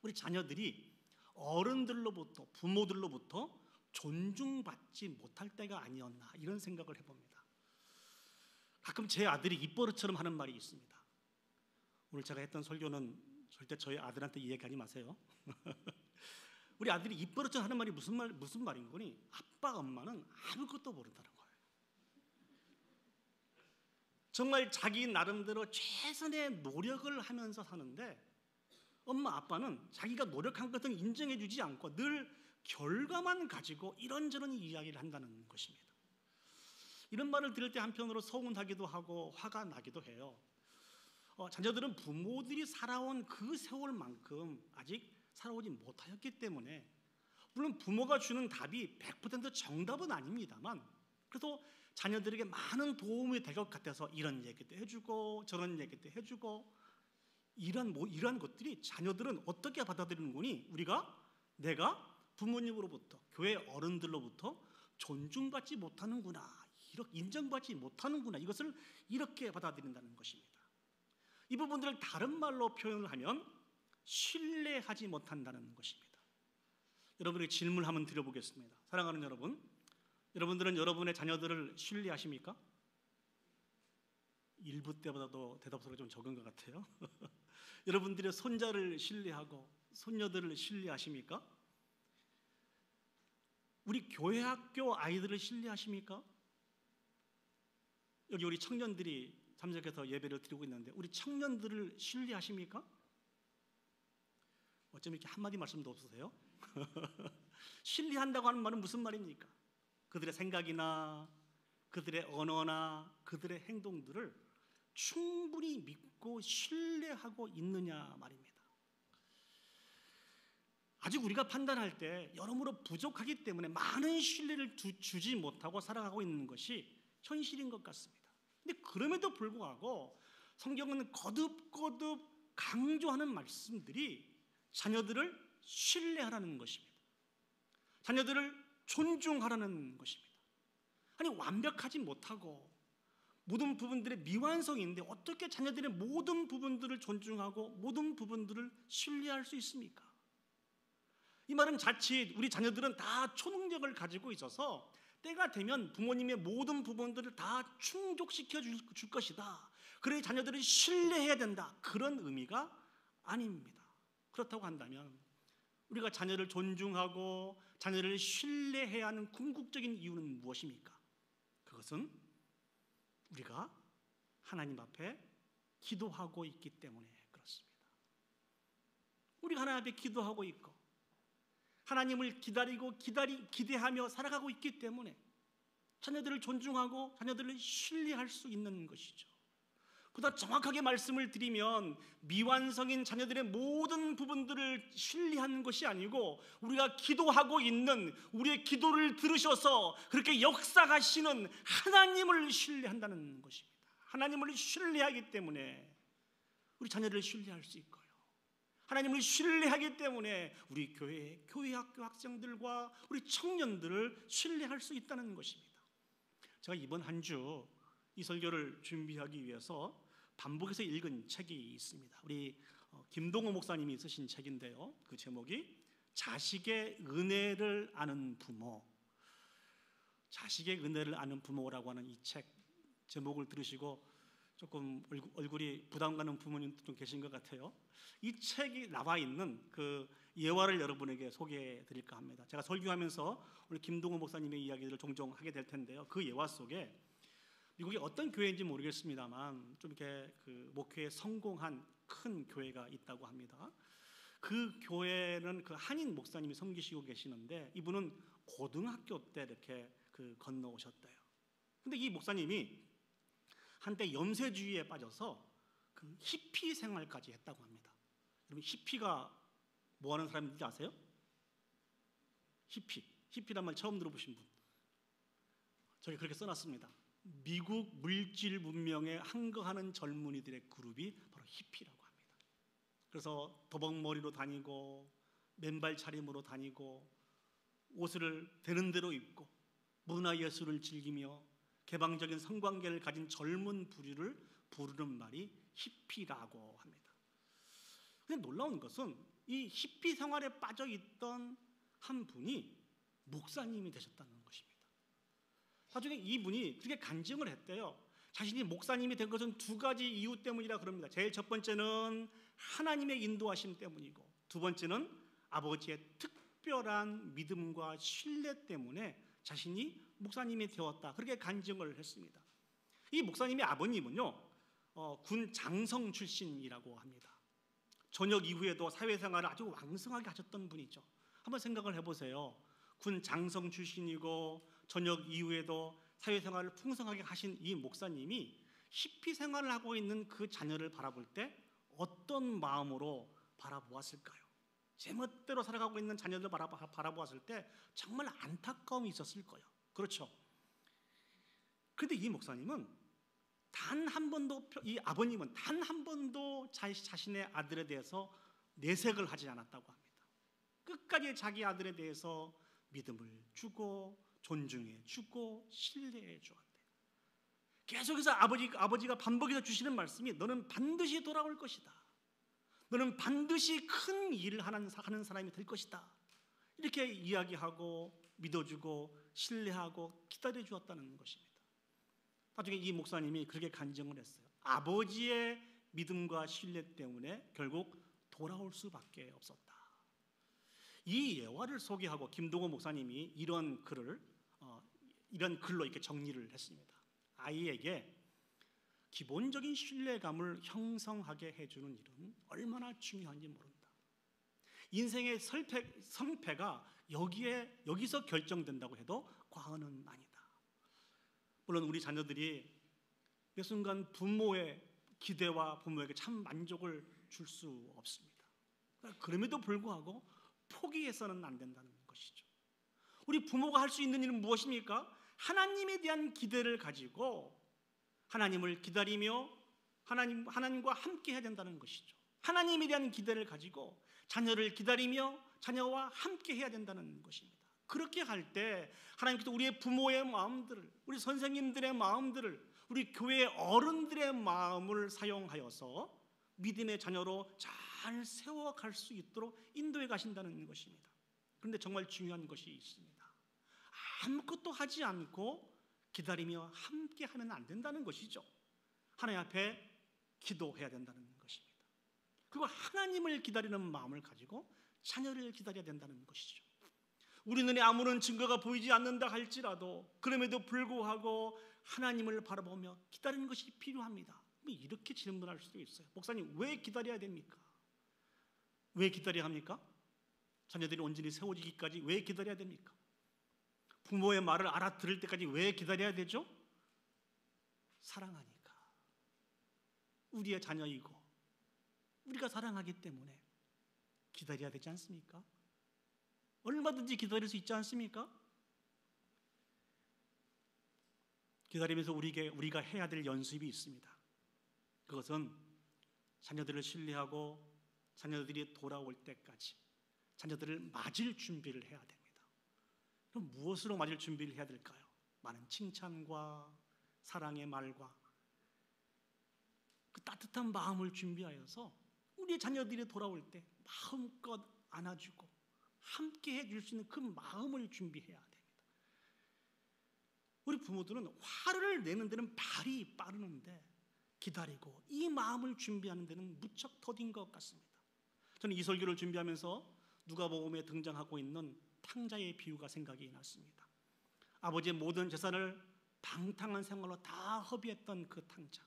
S2: 우리 자녀들이 어른들로부터, 부모들로부터 존중받지 못할 때가 아니었나, 이런 생각을 해봅니다. 가끔 제 아들이 입버릇처럼 하는 말이 있습니다. 오늘 제가 했던 설교는 절대 저희 아들한테 이야기하지 마세요. 우리 아들이 입버릇처럼 하는 말이 무슨 말인 거니? 아빠, 엄마는 아무것도 모른다는 거예요. 정말 자기 나름대로 최선의 노력을 하면서 사는데 엄마, 아빠는 자기가 노력한 것은 인정해 주지 않고 늘 결과만 가지고 이런저런 이야기를 한다는 것입니다. 이런 말을 들을 때 한편으로 서운하기도 하고 화가 나기도 해요. 자녀들은 부모들이 살아온 그 세월만큼 아직 살아오지 못하였기 때문에, 물론 부모가 주는 답이 100% 정답은 아닙니다만, 그래도 자녀들에게 많은 도움이 될 것 같아서 이런 얘기도 해주고 저런 얘기도 해주고, 이러한 것들이 자녀들은 어떻게 받아들이는 거니? 내가 부모님으로부터, 교회 어른들로부터 존중받지 못하는구나, 이렇게 인정받지 못하는구나, 이것을 이렇게 받아들인다는 것입니다. 이 부분들을 다른 말로 표현을 하면 신뢰하지 못한다는 것입니다. 여러분에게 질문 한번 드려보겠습니다. 사랑하는 여러분, 여러분들은 여러분의 자녀들을 신뢰하십니까? 일부 때보다도 대답수가 좀 적은 것 같아요. 여러분들의 손자를 신뢰하고 손녀들을 신뢰하십니까? 우리 교회 학교 아이들을 신뢰하십니까? 여기 우리 청년들이 참석해서 예배를 드리고 있는데 우리 청년들을 신뢰하십니까? 어쩜 이렇게 한마디 말씀도 없으세요? 신뢰한다고 하는 말은 무슨 말입니까? 그들의 생각이나 그들의 언어나 그들의 행동들을 충분히 믿고 신뢰하고 있느냐 말입니다. 아직 우리가 판단할 때 여러모로 부족하기 때문에 많은 신뢰를 주지 못하고 살아가고 있는 것이 현실인 것 같습니다. 근데 그럼에도 불구하고 성경은 거듭거듭 강조하는 말씀들이 자녀들을 신뢰하라는 것입니다. 자녀들을 존중하라는 것입니다. 아니, 완벽하지 못하고 모든 부분들의 미완성이 있는데 어떻게 자녀들의 모든 부분들을 존중하고 모든 부분들을 신뢰할 수 있습니까? 이 말은 자칫 우리 자녀들은 다 초능력을 가지고 있어서 때가 되면 부모님의 모든 부분들을 다 충족시켜 줄 것이다. 그래 자녀들을 신뢰해야 된다. 그런 의미가 아닙니다. 그렇다고 한다면 우리가 자녀를 존중하고 자녀를 신뢰해야 하는 궁극적인 이유는 무엇입니까? 그것은 우리가 하나님 앞에 기도하고 있기 때문에 그렇습니다. 우리가 하나님 앞에 기도하고 있고 하나님을 기대하며 살아가고 있기 때문에 자녀들을 존중하고 자녀들을 신뢰할 수 있는 것이죠. 보다 정확하게 말씀을 드리면 미완성인 자녀들의 모든 부분들을 신뢰하는 것이 아니고 우리가 기도하고 있는 우리의 기도를 들으셔서 그렇게 역사하시는 하나님을 신뢰한다는 것입니다. 하나님을 신뢰하기 때문에 우리 자녀를 신뢰할 수 있고요. 하나님을 신뢰하기 때문에 우리 교회 학교 학생들과 우리 청년들을 신뢰할 수 있다는 것입니다. 제가 이번 한 주 이 설교를 준비하기 위해서 반복해서 읽은 책이 있습니다. 우리 김동호 목사님이 쓰신 책인데요. 그 제목이 자식의 은혜를 아는 부모. 자식의 은혜를 아는 부모라고 하는 이 책 제목을 들으시고 조금 얼굴이 부담 가는 부모님도 좀 계신 것 같아요. 이 책이 나와 있는 그 예화를 여러분에게 소개해 드릴까 합니다. 제가 설교하면서 오늘 김동호 목사님의 이야기들을 종종 하게 될 텐데요. 그 예화 속에 미국의 어떤 교회인지 모르겠습니다만 좀 이렇게 그 목회에 성공한 큰 교회가 있다고 합니다. 그 교회는 그 한인 목사님이 섬기시고 계시는데 이분은 고등학교 때 이렇게 그 건너오셨대요. 근데 이 목사님이 한때 염세주의에 빠져서 그 히피 생활까지 했다고 합니다. 여러분 히피가 뭐 하는 사람인지 아세요? 히피란 말 처음 들어보신 분? 저기 그렇게 써놨습니다. 미국 물질 문명에 항거하는 젊은이들의 그룹이 바로 히피라고 합니다. 그래서 도복머리로 다니고 맨발 차림으로 다니고 옷을 되는 대로 입고 문화예술을 즐기며 개방적인 성관계를 가진 젊은 부류를 부르는 말이 히피라고 합니다. 근데 놀라운 것은 이 히피 생활에 빠져 있던 한 분이 목사님이 되셨다는 것입니다. 나중에 이분이 그렇게 간증을 했대요. 자신이 목사님이 된 것은 두 가지 이유 때문이라 그럽니다. 제일 첫 번째는 하나님의 인도하심 때문이고 두 번째는 아버지의 특별한 믿음과 신뢰 때문에 자신이 목사님이 되었다. 그렇게 간증을 했습니다. 이 목사님의 아버님은요, 군 장성 출신이라고 합니다. 전역 이후에도 사회생활을 아주 왕성하게 하셨던 분이죠. 한번 생각을 해보세요. 군 장성 출신이고 전역 이후에도 사회생활을 풍성하게 하신 이 목사님이 히피 생활을 하고 있는 그 자녀를 바라볼 때 어떤 마음으로 바라보았을까요? 제멋대로 살아가고 있는 자녀들 바라보았을 때 정말 안타까움이 있었을 거예요. 그렇죠? 그런데 이 목사님은 단 한 번도, 이 아버님은 단 한 번도 자신의 아들에 대해서 내색을 하지 않았다고 합니다. 끝까지 자기 아들에 대해서 믿음을 주고 존중해 주고 신뢰해 주었대요. 계속해서 아버지가 반복해서 주시는 말씀이 너는 반드시 돌아올 것이다. 너는 반드시 큰 일을 하는 사람이 될 것이다. 이렇게 이야기하고 믿어주고 신뢰하고 기다려 주었다는 것입니다. 나중에 이 목사님이 그렇게 간증을 했어요. 아버지의 믿음과 신뢰 때문에 결국 돌아올 수밖에 없었다. 이 예화를 소개하고 김동호 목사님이 이런 글로 이렇게 정리를 했습니다. 아이에게 기본적인 신뢰감을 형성하게 해주는 일은 얼마나 중요한지 모른다. 인생의 성패가 여기서 결정된다고 해도 과언은 아니다. 물론 우리 자녀들이 매 순간 부모의 기대와 부모에게 참 만족을 줄 수 없습니다. 그럼에도 불구하고 포기해서는 안 된다는 것이죠. 우리 부모가 할 수 있는 일은 무엇입니까? 하나님에 대한 기대를 가지고 하나님을 기다리며 하나님과 함께 해야 된다는 것이죠. 하나님에 대한 기대를 가지고 자녀를 기다리며 자녀와 함께 해야 된다는 것입니다. 그렇게 할 때 하나님께서 우리의 부모의 마음들을, 우리 선생님들의 마음들을, 우리 교회 어른들의 마음을 사용하여서 믿음의 자녀로 잘 세워갈 수 있도록 인도해 가신다는 것입니다. 그런데 정말 중요한 것이 있습니다. 아무것도 하지 않고 기다리며 함께 하면 안 된다는 것이죠. 하나님 앞에 기도해야 된다는 것입니다. 그리고 하나님을 기다리는 마음을 가지고 자녀를 기다려야 된다는 것이죠. 우리 눈에 아무런 증거가 보이지 않는다 할지라도 그럼에도 불구하고 하나님을 바라보며 기다리는 것이 필요합니다. 이렇게 질문할 수도 있어요. 목사님, 왜 기다려야 됩니까? 왜 기다려야 합니까? 자녀들이 온전히 세워지기까지 왜 기다려야 됩니까? 부모의 말을 알아들을 때까지 왜 기다려야 되죠? 사랑하니까. 우리의 자녀이고 우리가 사랑하기 때문에 기다려야 되지 않습니까? 얼마든지 기다릴 수 있지 않습니까? 기다리면서 우리가 해야 될 연습이 있습니다. 그것은 자녀들을 신뢰하고 자녀들이 돌아올 때까지 자녀들을 맞을 준비를 해야 됩니다. 그럼 무엇으로 맞을 준비를 해야 될까요? 많은 칭찬과 사랑의 말과 그 따뜻한 마음을 준비하여서 우리 자녀들이 돌아올 때 마음껏 안아주고 함께 해줄 수 있는 그 마음을 준비해야 됩니다. 우리 부모들은 화를 내는 데는 발이 빠르는데 기다리고 이 마음을 준비하는 데는 무척 더딘 것 같습니다. 저는 이 설교를 준비하면서 누가복음에 등장하고 있는 탕자의 비유가 생각이 났습니다. 아버지의 모든 재산을 방탕한 생활로 다 허비했던 그 탕자,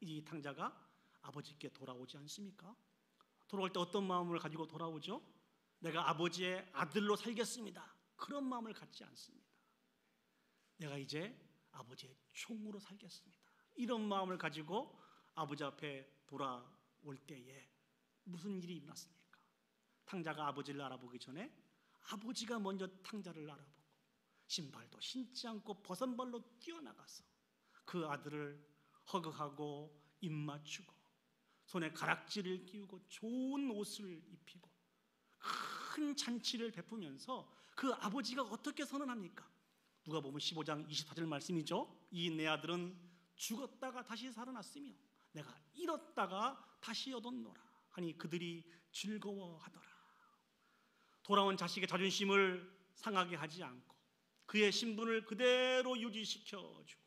S2: 이 탕자가 아버지께 돌아오지 않습니까? 돌아올 때 어떤 마음을 가지고 돌아오죠? 내가 아버지의 아들로 살겠습니다. 그런 마음을 갖지 않습니다. 내가 이제 아버지의 종으로 살겠습니다. 이런 마음을 가지고 아버지 앞에 돌아올 때에 무슨 일이 일어났습니까? 탕자가 아버지를 알아보기 전에 아버지가 먼저 탕자를 알아보고 신발도 신지 않고 벗은 발로 뛰어나가서 그 아들을 허그하고 입 맞추고 손에 가락지를 끼우고 좋은 옷을 입히고 큰 잔치를 베푸면서 그 아버지가 어떻게 선언합니까? 누가복음 15장 24절 말씀이죠. 이 내 아들은 죽었다가 다시 살아났으며 내가 잃었다가 다시 얻었노라 하니 그들이 즐거워하더라. 돌아온 자식의 자존심을 상하게 하지 않고 그의 신분을 그대로 유지시켜주고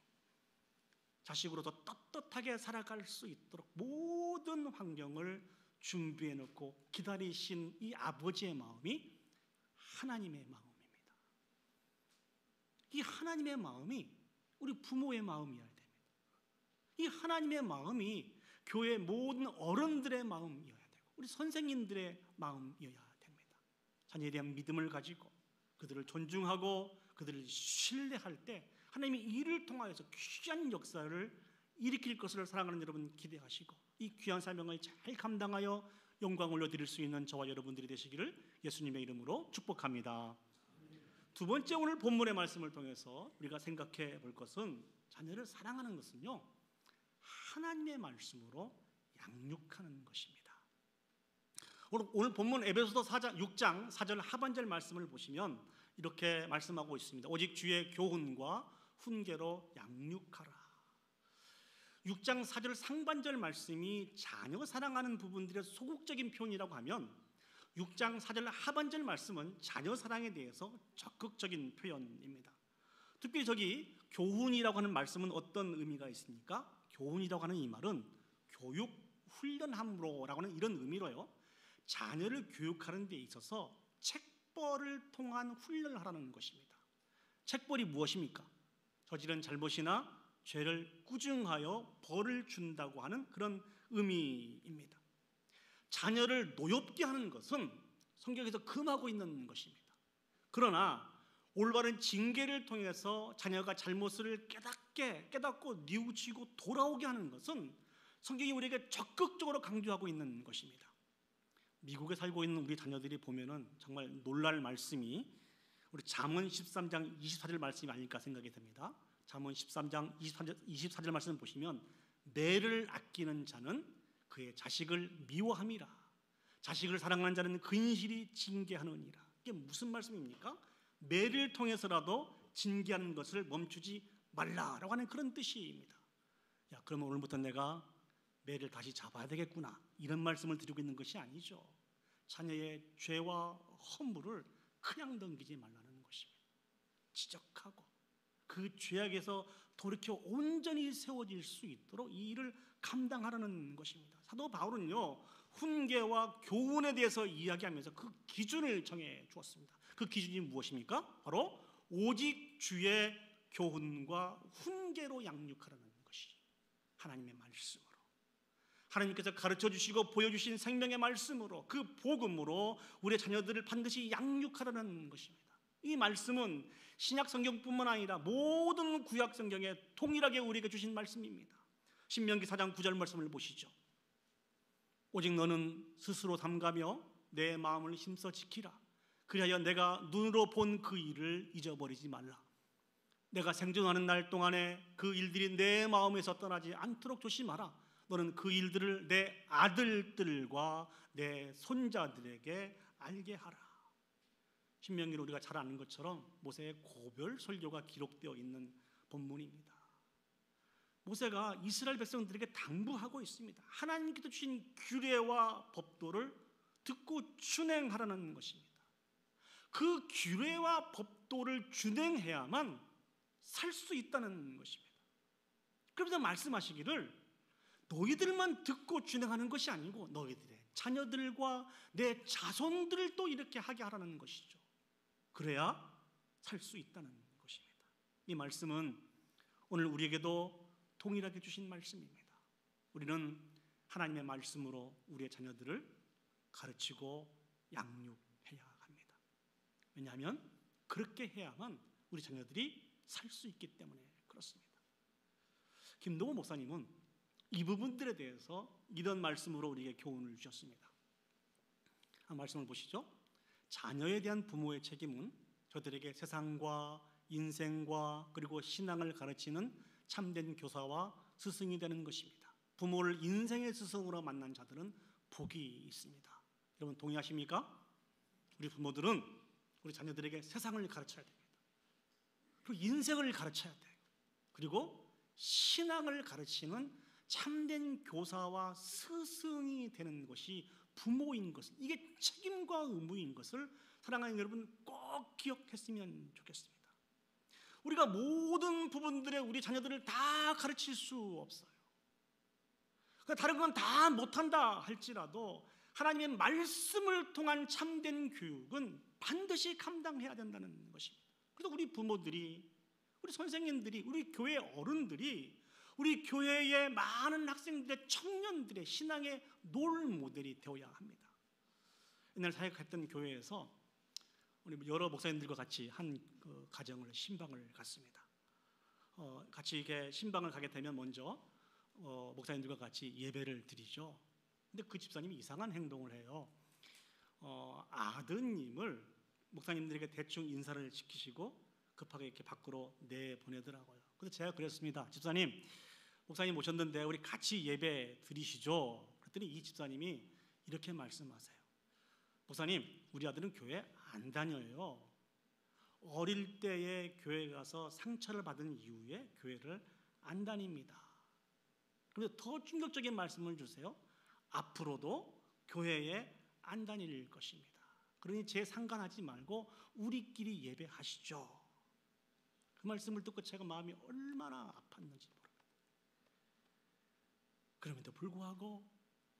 S2: 자식으로서 떳떳하게 살아갈 수 있도록 모든 환경을 준비해 놓고 기다리신 이 아버지의 마음이 하나님의 마음입니다. 이 하나님의 마음이 우리 부모의 마음이어야 됩니다. 이 하나님의 마음이 교회 모든 어른들의 마음이어야 되고 우리 선생님들의 마음이어야 됩니다. 자녀에 대한 믿음을 가지고 그들을 존중하고 그들을 신뢰할 때 하나님이 이를 통하여서 귀한 역사를 일으킬 것을 사랑하는 여러분 기대하시고 이 귀한 사명을 잘 감당하여 영광을 올려드릴 수 있는 저와 여러분들이 되시기를 예수님의 이름으로 축복합니다. 두 번째, 오늘 본문의 말씀을 통해서 우리가 생각해 볼 것은 자녀를 사랑하는 것은요 하나님의 말씀으로 양육하는 것입니다. 오늘 본문 에베소서 6장 4절 하반절 말씀을 보시면 이렇게 말씀하고 있습니다. 오직 주의 교훈과 훈계로 양육하라. 6장 4절 상반절 말씀이 자녀 사랑하는 부분들의 소극적인 표현이라고 하면 6장 4절 하반절 말씀은 자녀 사랑에 대해서 적극적인 표현입니다. 특별히 저기 교훈이라고 하는 말씀은 어떤 의미가 있습니까? 교훈이라고 하는 이 말은 교육 훈련함으로라고 하는 이런 의미로요, 자녀를 교육하는 데 있어서 책벌을 통한 훈련을 하라는 것입니다. 책벌이 무엇입니까? 저지른 잘못이나 죄를 꾸중하여 벌을 준다고 하는 그런 의미입니다. 자녀를 노엽게 하는 것은 성경에서 금하고 있는 것입니다. 그러나 올바른 징계를 통해서 자녀가 잘못을 깨닫고 뉘우치고 돌아오게 하는 것은 성경이 우리에게 적극적으로 강조하고 있는 것입니다. 미국에 살고 있는 우리 자녀들이 보면은 정말 놀랄 말씀이 우리 잠언 13장 24절 말씀이 아닐까 생각이 됩니다. 잠언 13장 24절 말씀 보시면 매를 아끼는 자는 그의 자식을 미워함이라, 자식을 사랑하는 자는 근실히 징계하느니라. 이게 무슨 말씀입니까? 매를 통해서라도 징계하는 것을 멈추지 말라라고 하는 그런 뜻입니다. 야, 그러면 오늘부터 내가 매를 다시 잡아야 되겠구나, 이런 말씀을 드리고 있는 것이 아니죠. 자녀의 죄와 허물을 그냥 넘기지 말라는 것입니다. 지적하고 그 죄악에서 돌이켜 온전히 세워질 수 있도록 이 일을 감당하라는 것입니다. 사도 바울은요, 훈계와 교훈에 대해서 이야기하면서 그 기준을 정해 주었습니다. 그 기준이 무엇입니까? 바로 오직 주의 교훈과 훈계로 양육하라는 것이 하나님의 말씀으로, 하나님께서 가르쳐 주시고 보여주신 생명의 말씀으로, 그 복음으로 우리의 자녀들을 반드시 양육하라는 것입니다. 이 말씀은 신약 성경뿐만 아니라 모든 구약 성경에 동일하게 우리에게 주신 말씀입니다. 신명기 4장 9절 말씀을 보시죠. 오직 너는 스스로 삼가며 내 마음을 힘써 지키라. 그리하여 내가 눈으로 본 그 일을 잊어버리지 말라. 내가 생존하는 날 동안에 그 일들이 내 마음에서 떠나지 않도록 조심하라. 너는 그 일들을 내 아들들과 내 손자들에게 알게 하라. 신명기를 우리가 잘 아는 것처럼 모세의 고별 설교가 기록되어 있는 본문입니다. 모세가 이스라엘 백성들에게 당부하고 있습니다. 하나님께서 주신 규례와 법도를 듣고 준행하라는 것입니다. 그 규례와 법도를 준행해야만 살 수 있다는 것입니다. 그러면서 말씀하시기를 너희들만 듣고 준행하는 것이 아니고 너희들의 자녀들과 내 자손들을 또 이렇게 하게 하라는 것이죠. 그래야 살 수 있다는 것입니다. 이 말씀은 오늘 우리에게도 동일하게 주신 말씀입니다. 우리는 하나님의 말씀으로 우리의 자녀들을 가르치고 양육해야 합니다. 왜냐하면 그렇게 해야만 우리 자녀들이 살 수 있기 때문에 그렇습니다. 김동호 목사님은 이 부분들에 대해서 이런 말씀으로 우리에게 교훈을 주셨습니다. 한 말씀을 보시죠. 자녀에 대한 부모의 책임은 저들에게 세상과 인생과 그리고 신앙을 가르치는 참된 교사와 스승이 되는 것입니다. 부모를 인생의 스승으로 만난 자들은 복이 있습니다. 여러분 동의하십니까? 우리 부모들은 우리 자녀들에게 세상을 가르쳐야 됩니다. 그리고 인생을 가르쳐야 돼요. 그리고 신앙을 가르치는 참된 교사와 스승이 되는 것이 부모인 것을, 이게 책임과 의무인 것을 사랑하는 여러분 꼭 기억했으면 좋겠습니다. 우리가 모든 부분들에 우리 자녀들을 다 가르칠 수 없어요. 다른 건 다 못한다 할지라도 하나님의 말씀을 통한 참된 교육은 반드시 감당해야 된다는 것입니다. 그래서 우리 부모들이, 우리 선생님들이, 우리 교회 어른들이 우리 교회의 많은 학생들의, 청년들의 신앙의 롤 모델이 되어야 합니다. 옛날 사역했던 교회에서 우리 여러 목사님들과 같이 한 가정을 신방을 갔습니다. 같이 이렇게 신방을 가게 되면 먼저 목사님들과 같이 예배를 드리죠. 근데 그 집사님이 이상한 행동을 해요. 아드님을 목사님들에게 대충 인사를 시키시고 급하게 이렇게 밖으로 내보내더라고요. 그래서 제가 그랬습니다. 집사님, 목사님 오셨는데 우리 같이 예배 드리시죠. 그랬더니 이 집사님이 이렇게 말씀하세요. 목사님, 우리 아들은 교회 안 다녀요. 어릴 때에 교회 가서 상처를 받은 이후에 교회를 안 다닙니다. 그런데 더 충격적인 말씀을 주세요. 앞으로도 교회에 안 다닐 것입니다. 그러니 제 상관하지 말고 우리끼리 예배하시죠. 그 말씀을 듣고 제가 마음이 얼마나 아팠는지 모릅니다. 그럼에도 불구하고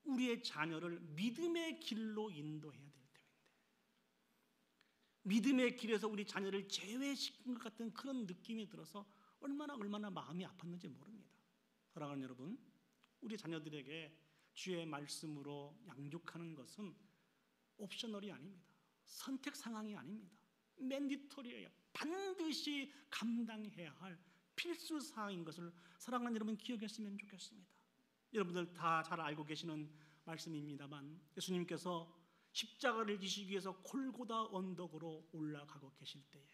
S2: 우리의 자녀를 믿음의 길로 인도해야 될 때인데, 믿음의 길에서 우리 자녀를 제외시킨 것 같은 그런 느낌이 들어서 얼마나 마음이 아팠는지 모릅니다. 사랑하는 여러분, 우리 자녀들에게 주의 말씀으로 양육하는 것은 옵셔널이 아닙니다. 선택 상황이 아닙니다. 맨디토리예요. 반드시 감당해야 할 필수 사항인 것을 사랑하는 여러분 기억했으면 좋겠습니다. 여러분들 다 잘 알고 계시는 말씀입니다만, 예수님께서 십자가를 지시기 위해서 골고다 언덕으로 올라가고 계실 때에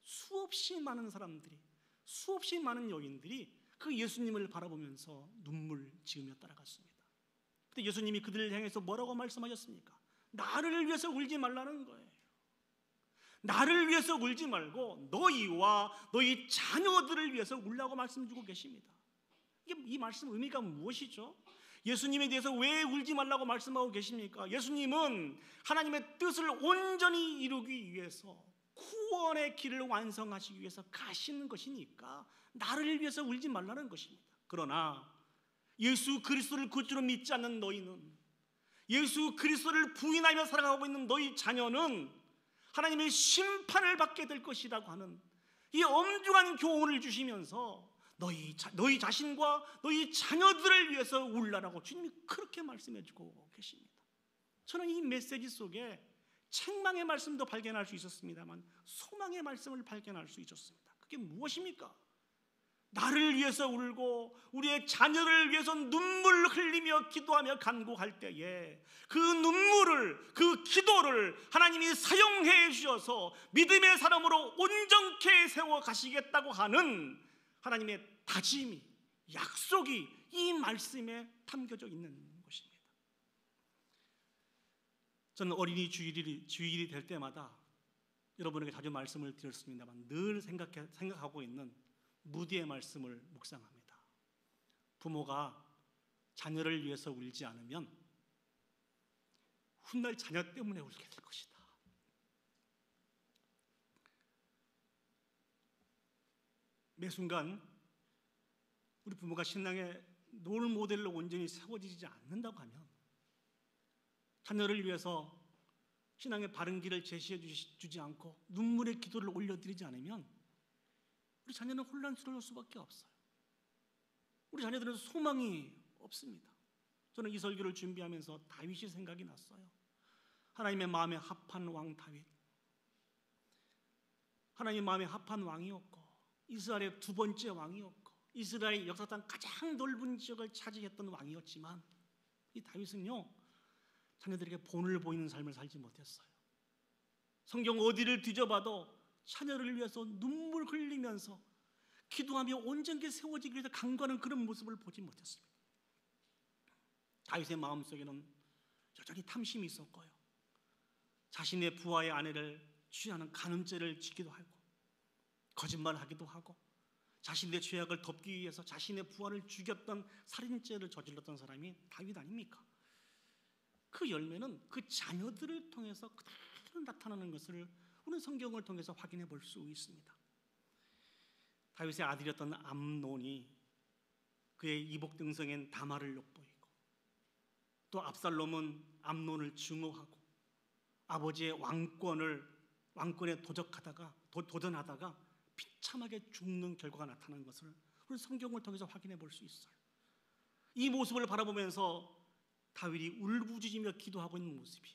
S2: 수없이 많은 사람들이, 수없이 많은 여인들이 그 예수님을 바라보면서 눈물 지으며 따라갔습니다. 그때 예수님이 그들을 향해서 뭐라고 말씀하셨습니까? 나를 위해서 울지 말라는 거예요. 나를 위해서 울지 말고 너희와 너희 자녀들을 위해서 울라고 말씀 주고 계십니다. 이 말씀 의미가 무엇이죠? 예수님에 대해서 왜 울지 말라고 말씀하고 계십니까? 예수님은 하나님의 뜻을 온전히 이루기 위해서, 구원의 길을 완성하시기 위해서 가시는 것이니까 나를 위해서 울지 말라는 것입니다. 그러나 예수 그리스도를 구주로 믿지 않는 너희는, 예수 그리스도를 부인하며 살아가고 있는 너희 자녀는 하나님의 심판을 받게 될 것이라고 하는 이 엄중한 교훈을 주시면서 너희 자신과 너희 자녀들을 위해서 울라라고 주님이 그렇게 말씀해 주고 계십니다. 저는 이 메시지 속에 책망의 말씀도 발견할 수 있었습니다만 소망의 말씀을 발견할 수 있었습니다. 그게 무엇입니까? 나를 위해서 울고 우리의 자녀를 위해서 눈물을 흘리며 기도하며 간구할 때에 그 눈물을, 그 기도를 하나님이 사용해 주셔서 믿음의 사람으로 온전케 세워 가시겠다고 하는 하나님의 다짐이, 약속이 이 말씀에 담겨져 있는 것입니다. 저는 어린이 주일이 될 때마다 여러분에게 자주 말씀을 드렸습니다만 늘 생각하고 있는 무디의 말씀을 묵상합니다. 부모가 자녀를 위해서 울지 않으면 훗날 자녀 때문에 울게 될 것이다. 매 순간 우리 부모가 신앙의 롤 모델로 온전히 세워지지 않는다고 하면, 자녀를 위해서 신앙의 바른 길을 제시해 주지 않고 눈물의 기도를 올려드리지 않으면 우리 자녀는 혼란스러울 수밖에 없어요. 우리 자녀들은 소망이 없습니다. 저는 이 설교를 준비하면서 다윗이 생각이 났어요. 하나님의 마음에 합한 왕 다윗, 하나님의 마음에 합한 왕이었고 이스라엘의 두 번째 왕이었고 이스라엘 역사상 가장 넓은 지역을 차지했던 왕이었지만 이 다윗은요, 자녀들에게 본을 보이는 삶을 살지 못했어요. 성경 어디를 뒤져봐도 자녀를 위해서 눈물 흘리면서 기도하며 온전히 세워지기 위해서 간구하는 그런 모습을 보지 못했습니다. 다윗의 마음속에는 여전히 탐심이 있었고요, 자신의 부하의 아내를 취하는 간음죄를 짓기도 하고 거짓말하기도 하고 자신의 죄악을 덮기 위해서 자신의 부하를 죽였던 살인죄를 저질렀던 사람이 다윗 아닙니까? 그 열매는 그 자녀들을 통해서 그대로 나타나는 것을 우리는 성경을 통해서 확인해 볼 수 있습니다. 다윗의 아들이었던 암논이 그의 이복등성인 다말을 욕보이고, 또 압살롬은 암논을 증오하고 아버지의 왕권에 도전하다가 비참하게 죽는 결과가 나타나는 것을 우리 성경을 통해서 확인해 볼 수 있어요. 이 모습을 바라보면서 다윗이 울부짖으며 기도하고 있는 모습이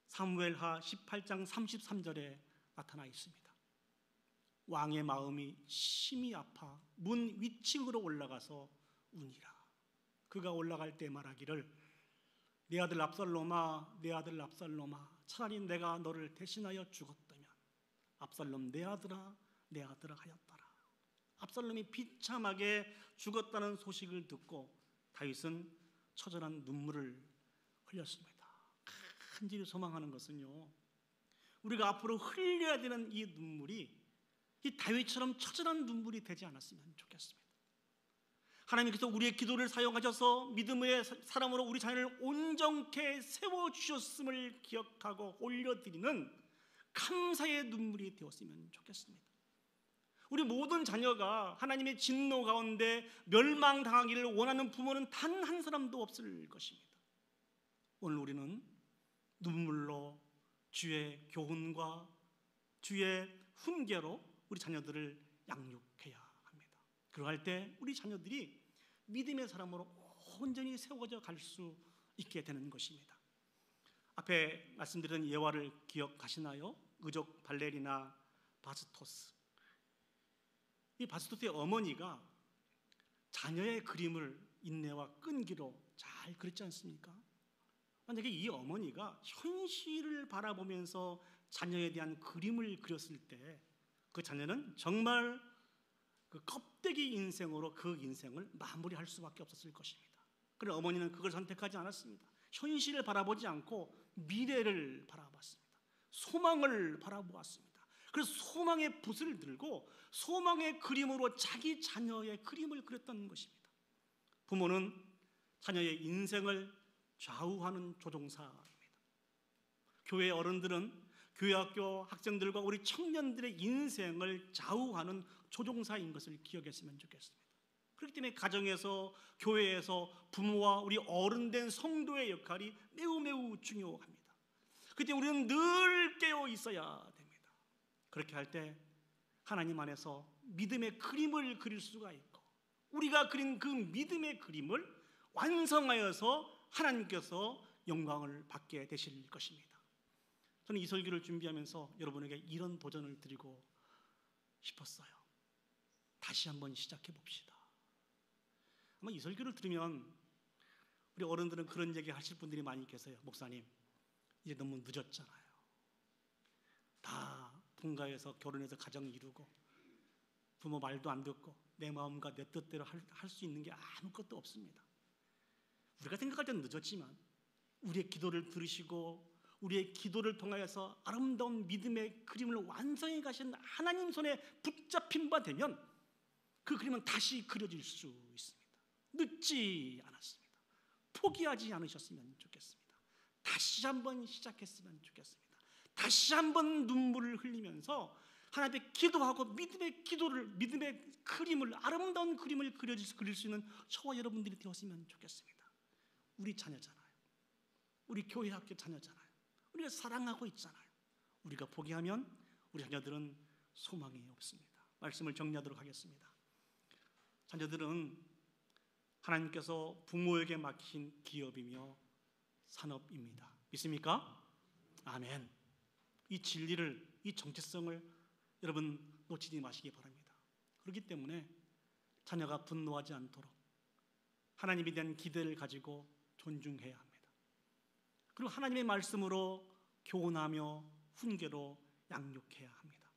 S2: 사무엘하 18장 33절에 나타나 있습니다. 왕의 마음이 심히 아파 문 위층으로 올라가서 우니라. 그가 올라갈 때 말하기를, 내 아들 압살롬아, 내 아들 압살롬아, 차라리 내가 너를 대신하여 죽었다면 압살롬 내 아들아, 내 아들아 하였더라. 압살롬이 비참하게 죽었다는 소식을 듣고 다윗은 처절한 눈물을 흘렸습니다. 간절히 소망하는 것은요, 우리가 앞으로 흘려야 되는 이 눈물이 이 다윗처럼 처절한 눈물이 되지 않았으면 좋겠습니다. 하나님께서 우리의 기도를 사용하셔서 믿음의 사람으로 우리 자녀를 온전케 세워주셨음을 기억하고 올려드리는 감사의 눈물이 되었으면 좋겠습니다. 우리 모든 자녀가 하나님의 진노 가운데 멸망당하기를 원하는 부모는 단 한 사람도 없을 것입니다. 오늘 우리는 눈물로 주의 교훈과 주의 훈계로 우리 자녀들을 양육해야 합니다. 그러할 때 우리 자녀들이 믿음의 사람으로 온전히 세워져 갈 수 있게 되는 것입니다. 앞에 말씀드린 예화를 기억하시나요? 의족 발레리나 바스토스. 이 바스토스의 어머니가 자녀의 그림을 인내와 끈기로 잘 그렸지 않습니까? 만약에 이 어머니가 현실을 바라보면서 자녀에 대한 그림을 그렸을 때 그 자녀는 정말 그 껍데기 인생으로 그 인생을 마무리할 수밖에 없었을 것입니다. 그러나 어머니는 그걸 선택하지 않았습니다. 현실을 바라보지 않고 미래를 바라봤습니다. 소망을 바라보았습니다. 그래서 소망의 붓을 들고 소망의 그림으로 자기 자녀의 그림을 그렸던 것입니다. 부모는 자녀의 인생을 좌우하는 조종사입니다. 교회 어른들은 교회 학교 학생들과 우리 청년들의 인생을 좌우하는 조종사인 것을 기억했으면 좋겠습니다. 그렇기 때문에 가정에서 교회에서 부모와 우리 어른된 성도의 역할이 매우 중요합니다. 그때 우리는 늘 깨어 있어야 됩니다. 그렇게 할 때 하나님 안에서 믿음의 그림을 그릴 수가 있고 우리가 그린 그 믿음의 그림을 완성하여서 하나님께서 영광을 받게 되실 것입니다. 저는 이 설교를 준비하면서 여러분에게 이런 도전을 드리고 싶었어요. 다시 한번 시작해 봅시다. 아마 이 설교를 들으면 우리 어른들은 그런 얘기 하실 분들이 많이 계세요. 목사님, 이제 너무 늦었잖아요. 다 분가해서 결혼해서 가정 이루고 부모 말도 안 듣고 내 마음과 내 뜻대로 할 수 있는 게 아무것도 없습니다. 우리가 생각할 때는 늦었지만 우리의 기도를 들으시고 우리의 기도를 통하여서 아름다운 믿음의 그림을 완성해 가신 하나님 손에 붙잡힌 바 되면 그 그림은 다시 그려질 수 있습니다. 늦지 않았습니다. 포기하지 않으셨으면 좋겠습니다. 다시 한번 시작했으면 좋겠습니다. 다시 한번 눈물을 흘리면서 하나님 앞에 기도하고 믿음의 그림을 아름다운 그림을 그릴 수 있는 저와 여러분들이 되었으면 좋겠습니다. 우리 자녀잖아요. 우리 교회 학교 자녀잖아요. 우리가 사랑하고 있잖아요. 우리가 포기하면 우리 자녀들은 소망이 없습니다. 말씀을 정리하도록 하겠습니다. 자녀들은 하나님께서 부모에게 맡긴 기업이며 산업입니다. 믿습니까? 아멘. 이 진리를, 이 정체성을 여러분 놓치지 마시기 바랍니다. 그렇기 때문에 자녀가 분노하지 않도록 하나님에 대한 기대를 가지고 존중해야 합니다. 그리고 하나님의 말씀으로 교훈하며 훈계로 양육해야 합니다.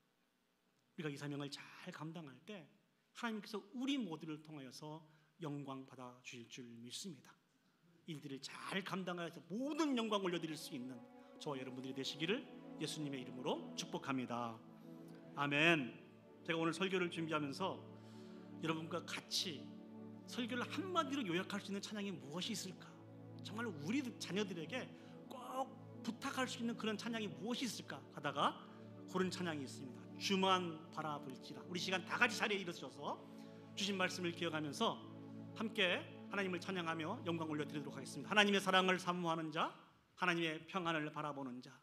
S2: 우리가 이 사명을 잘 감당할 때 하나님께서 우리 모두를 통하여서 영광 받아 주실 줄 믿습니다. 일들을 잘 감당하여서 모든 영광 올려드릴 수 있는 저와 여러분들이 되시기를 예수님의 이름으로 축복합니다. 아멘. 제가 오늘 설교를 준비하면서 여러분과 같이 설교를 한마디로 요약할 수 있는 찬양이 무엇이 있을까? 정말 우리 자녀들에게 꼭 부탁할 수 있는 그런 찬양이 무엇이 있을까 하다가 고른 찬양이 있습니다. 주만 바라볼지라. 우리 시간 다 같이 자리에 일어서서 주신 말씀을 기억하면서 함께 하나님을 찬양하며 영광 올려드리도록 하겠습니다. 하나님의 사랑을 사모하는 자, 하나님의 평안을 바라보는 자.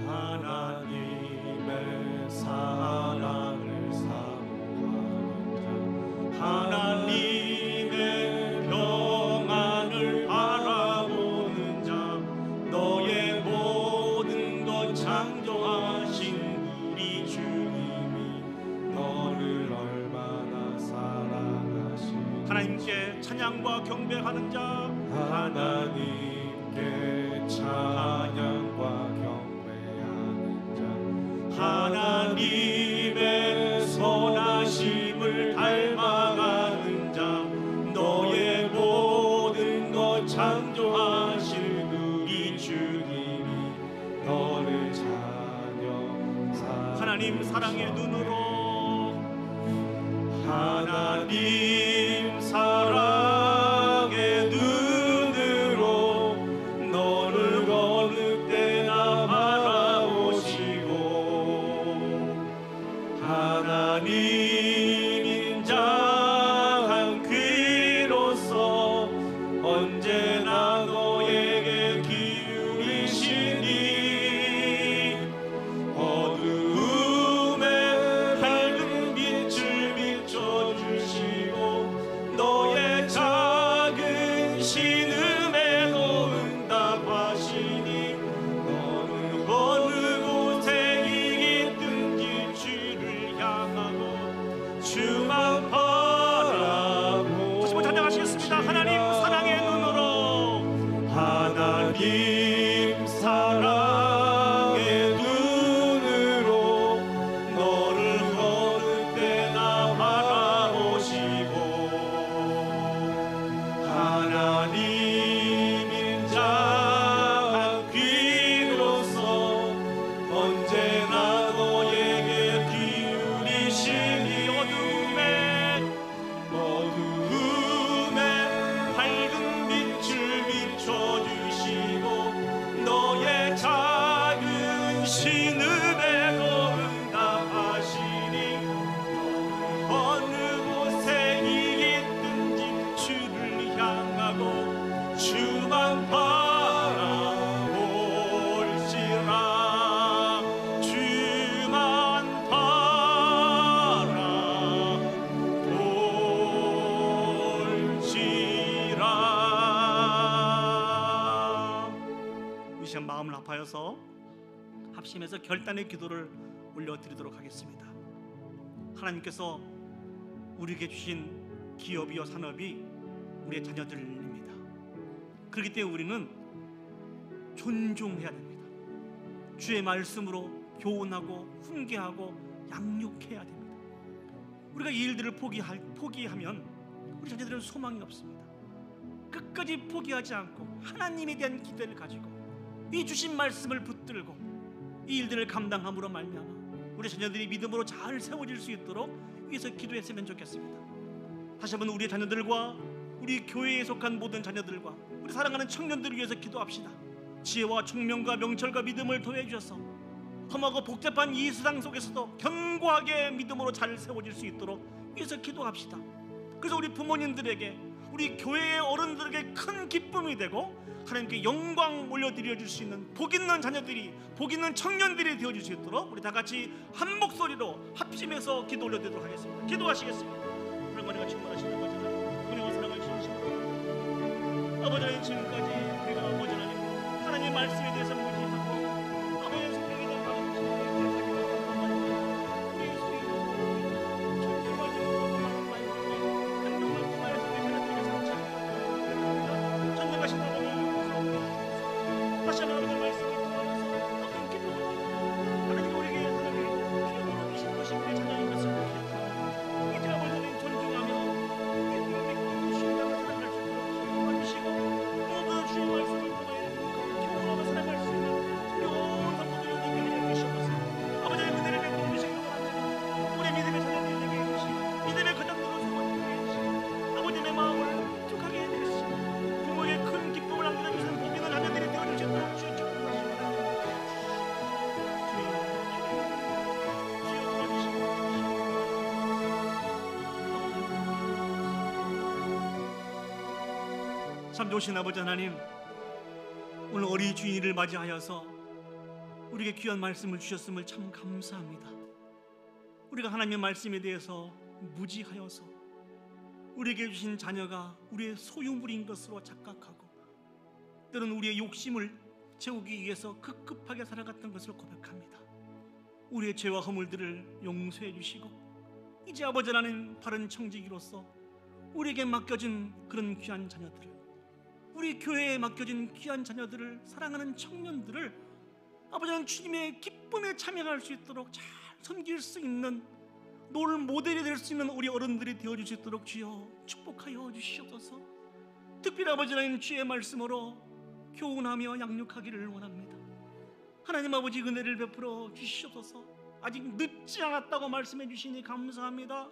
S2: 하나님의 사랑을 사모하는 자, 하나님의 평안을 바라보는 자, 너의 모든 것 창조하신 우리 주님이
S1: 너를 얼마나 사랑하시는지
S2: 하나님께 찬양과 경배하는 자,
S1: 하나님께 찬양과 경배하는 자,
S2: 하나님의 선하심을 닮아가는 자, 너의 모든 것 창조하신 하나님 사랑의 눈으로,
S1: 하나님 사랑의 눈으로 너를 어느 때나 바라보시고 하나님 인자한 귀로서 언제나 너에게 기울이시니 어두움에 밝은 빛을 비춰주시고 너의 작은 신음에도 응답하시니 너는 어느 곳에 있든지 주를 향하고 주만 바라보.
S2: 다시 한번 찬양하시겠습니다. 하나님 사랑의 눈으로,
S1: 하나님 사랑의 눈으로 너를 어느 때나 바라보시고 하나님 인자한 귀로서 언제나 너에게 기울이시니 어두움에 밝은 빛을 비춰주시고 너의 작은 신음에도 응답하시니 어느 곳에 있든지 주를 향하고 주만 바라볼지라. 주만 바라볼지라.
S2: 이 시간 마음을 합하여서 합심해서 결단의 기도를 올려드리도록 하겠습니다. 하나님께서 우리에게 주신 기업이요 산업이 우리의 자녀들입니다. 그렇기 때문에 우리는 존중해야 됩니다. 주의 말씀으로 교훈하고 훈계하고 양육해야 됩니다. 우리가 이 일들을 포기하면 우리 자녀들은 소망이 없습니다. 끝까지 포기하지 않고 하나님에 대한 기대를 가지고 이 주신 말씀을 붙들고 이 일들을 감당함으로 말미암아 우리 자녀들이 믿음으로 잘 세워질 수 있도록 위해서 기도했으면 좋겠습니다. 다시 한번 우리 자녀들과 우리 교회에 속한 모든 자녀들과 우리 사랑하는 청년들을 위해서 기도합시다. 지혜와 총명과 명철과 믿음을 더해 주셔서 험하고 복잡한 이 세상 속에서도 견고하게 믿음으로 잘 세워질 수 있도록 위해서 기도합시다. 그래서 우리 부모님들에게, 우리 교회의 어른들에게 큰 기쁨이 되고 하나님께 영광 올려드려 줄 수 있는 복 있는 자녀들이, 복 있는 청년들이 되어줄 수 있도록 우리 다 같이 한 목소리로 합심해서 기도 올려드리도록 하겠습니다. 기도하시겠습니다. 하나님과 충만하신 아버지 하나님, 은혜와 사랑을 진심으로 아버지 하나님, 지금까지 우리가 아버지 하나님 하나님의 말씀에 대해서 무지하고 아버지의 성령에 대한 마음을 우리 소리로 천지와 정도로 행동을 통하여서 우리 자녀들에게 상처를 전능하신 아버지, 다시 한번 하나님의 말씀을 통하여서 아버지 기도하고 하나님께 우리에게 하나님의 기업으로 주신 것이 우리의 자녀인 것을 기억하고 이제 아버지 하나님 존중하며 믿고 신뢰하며 살아갈 수 있도록 도와주시고 모두 주의 말씀을 통하여 교훈하며 살아갈 수 있는 두려운 성도들이 되게 하여 주시옵소서. 아버지 하나님 은혜를 베풀어 주시기 원합니다. 우리 믿음의 자녀들에게 해주시고 믿음의 가정들을 소원하게 해주시고 아버지의 마음을 촉하게 해주시고 부모의 큰 기쁨을 안겨다 주시는 복 있는 자녀들이 되어주시도록 주여 축복하십니다. 주여 도와주시고 참 좋으신 아버지 하나님, 오늘 어린 주인을 맞이하여서 우리에게 귀한 말씀을 주셨음을 참 감사합니다. 우리가 하나님의 말씀에 대해서 무지하여서 우리에게 주신 자녀가 우리의 소유물인 것으로 착각하고 때로는 우리의 욕심을 채우기 위해서 급급하게 살아갔던 것을 고백합니다. 우리의 죄와 허물들을 용서해 주시고 이제 아버지 하나님 바른 청지기로서 우리에게 맡겨진 그런 귀한 자녀들을, 우리 교회에 맡겨진 귀한 자녀들을, 사랑하는 청년들을 아버지 하나님 주님의 기쁨에 참여할 수 있도록 잘 섬길 수 있는 롤 모델이 될 수 있는 우리 어른들이 되어줄 수 있도록 주여 축복하여 주시옵소서. 특별히 아버지 하나님 주의 말씀으로 교훈하며 양육하기를 원합니다. 하나님 아버지 은혜를 베풀어 주시옵소서. 아직 늦지 않았다고 말씀해 주시니 감사합니다.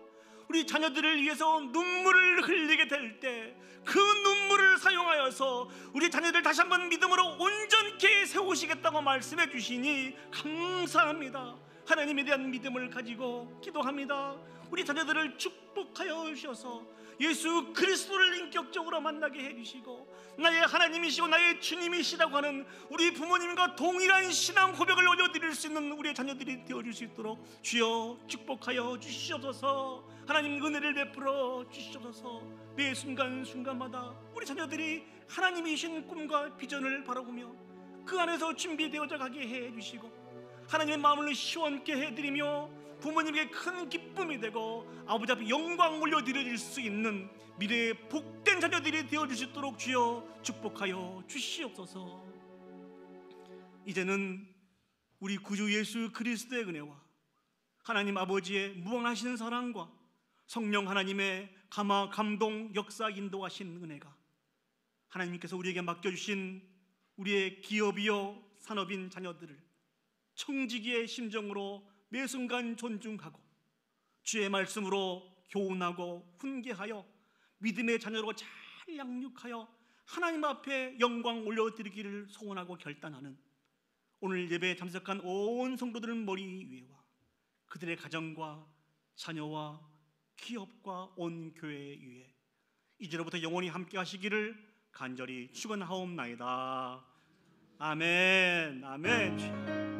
S2: 우리 자녀들을 위해서 눈물을 흘리게 될 때 그 눈물을 사용하여서 우리 자녀들 다시 한번 믿음으로 온전케 세우시겠다고 말씀해 주시니 감사합니다. 하나님에 대한 믿음을 가지고 기도합니다. 우리 자녀들을 축복하여 주셔서 예수 그리스도를 인격적으로 만나게 해주시고 나의 하나님이시고 나의 주님이시라고 하는 우리 부모님과 동일한 신앙 고백을 올려드릴 수 있는 우리의 자녀들이 되어줄 수 있도록 주여 축복하여 주시옵소서. 하나님 은혜를 베풀어 주시옵소서. 매 순간순간마다 우리 자녀들이 하나님이신 꿈과 비전을 바라보며 그 안에서 준비되어져 가게 해주시고 하나님의 마음을 시원케 해드리며 부모님에게 큰 기쁨이 되고 아버지 앞에 영광 올려드릴 수 있는 미래의 복된 자녀들이 되어줄 수 있도록 주여 축복하여 주시옵소서. 이제는 우리 구주 예수 그리스도의 은혜와 하나님 아버지의 무한하신 사랑과 성령 하나님의 감화 감동 역사 인도하신 은혜가 하나님께서 우리에게 맡겨주신 우리의 기업이요 산업인 자녀들을 청지기의 심정으로 매 순간 존중하고 주의 말씀으로 교훈하고 훈계하여 믿음의 자녀로 잘 양육하여 하나님 앞에 영광 올려드리기를 소원하고 결단하는 오늘 예배에 참석한 온 성도들 머리 위에와 그들의 가정과 자녀와 기업과 온 교회 위에 이제로부터 영원히 함께 하시기를 간절히 축원하옵나이다. 아멘. 아멘.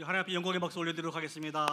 S2: 하나님 앞에 영광의 박수 올려드리도록 하겠습니다.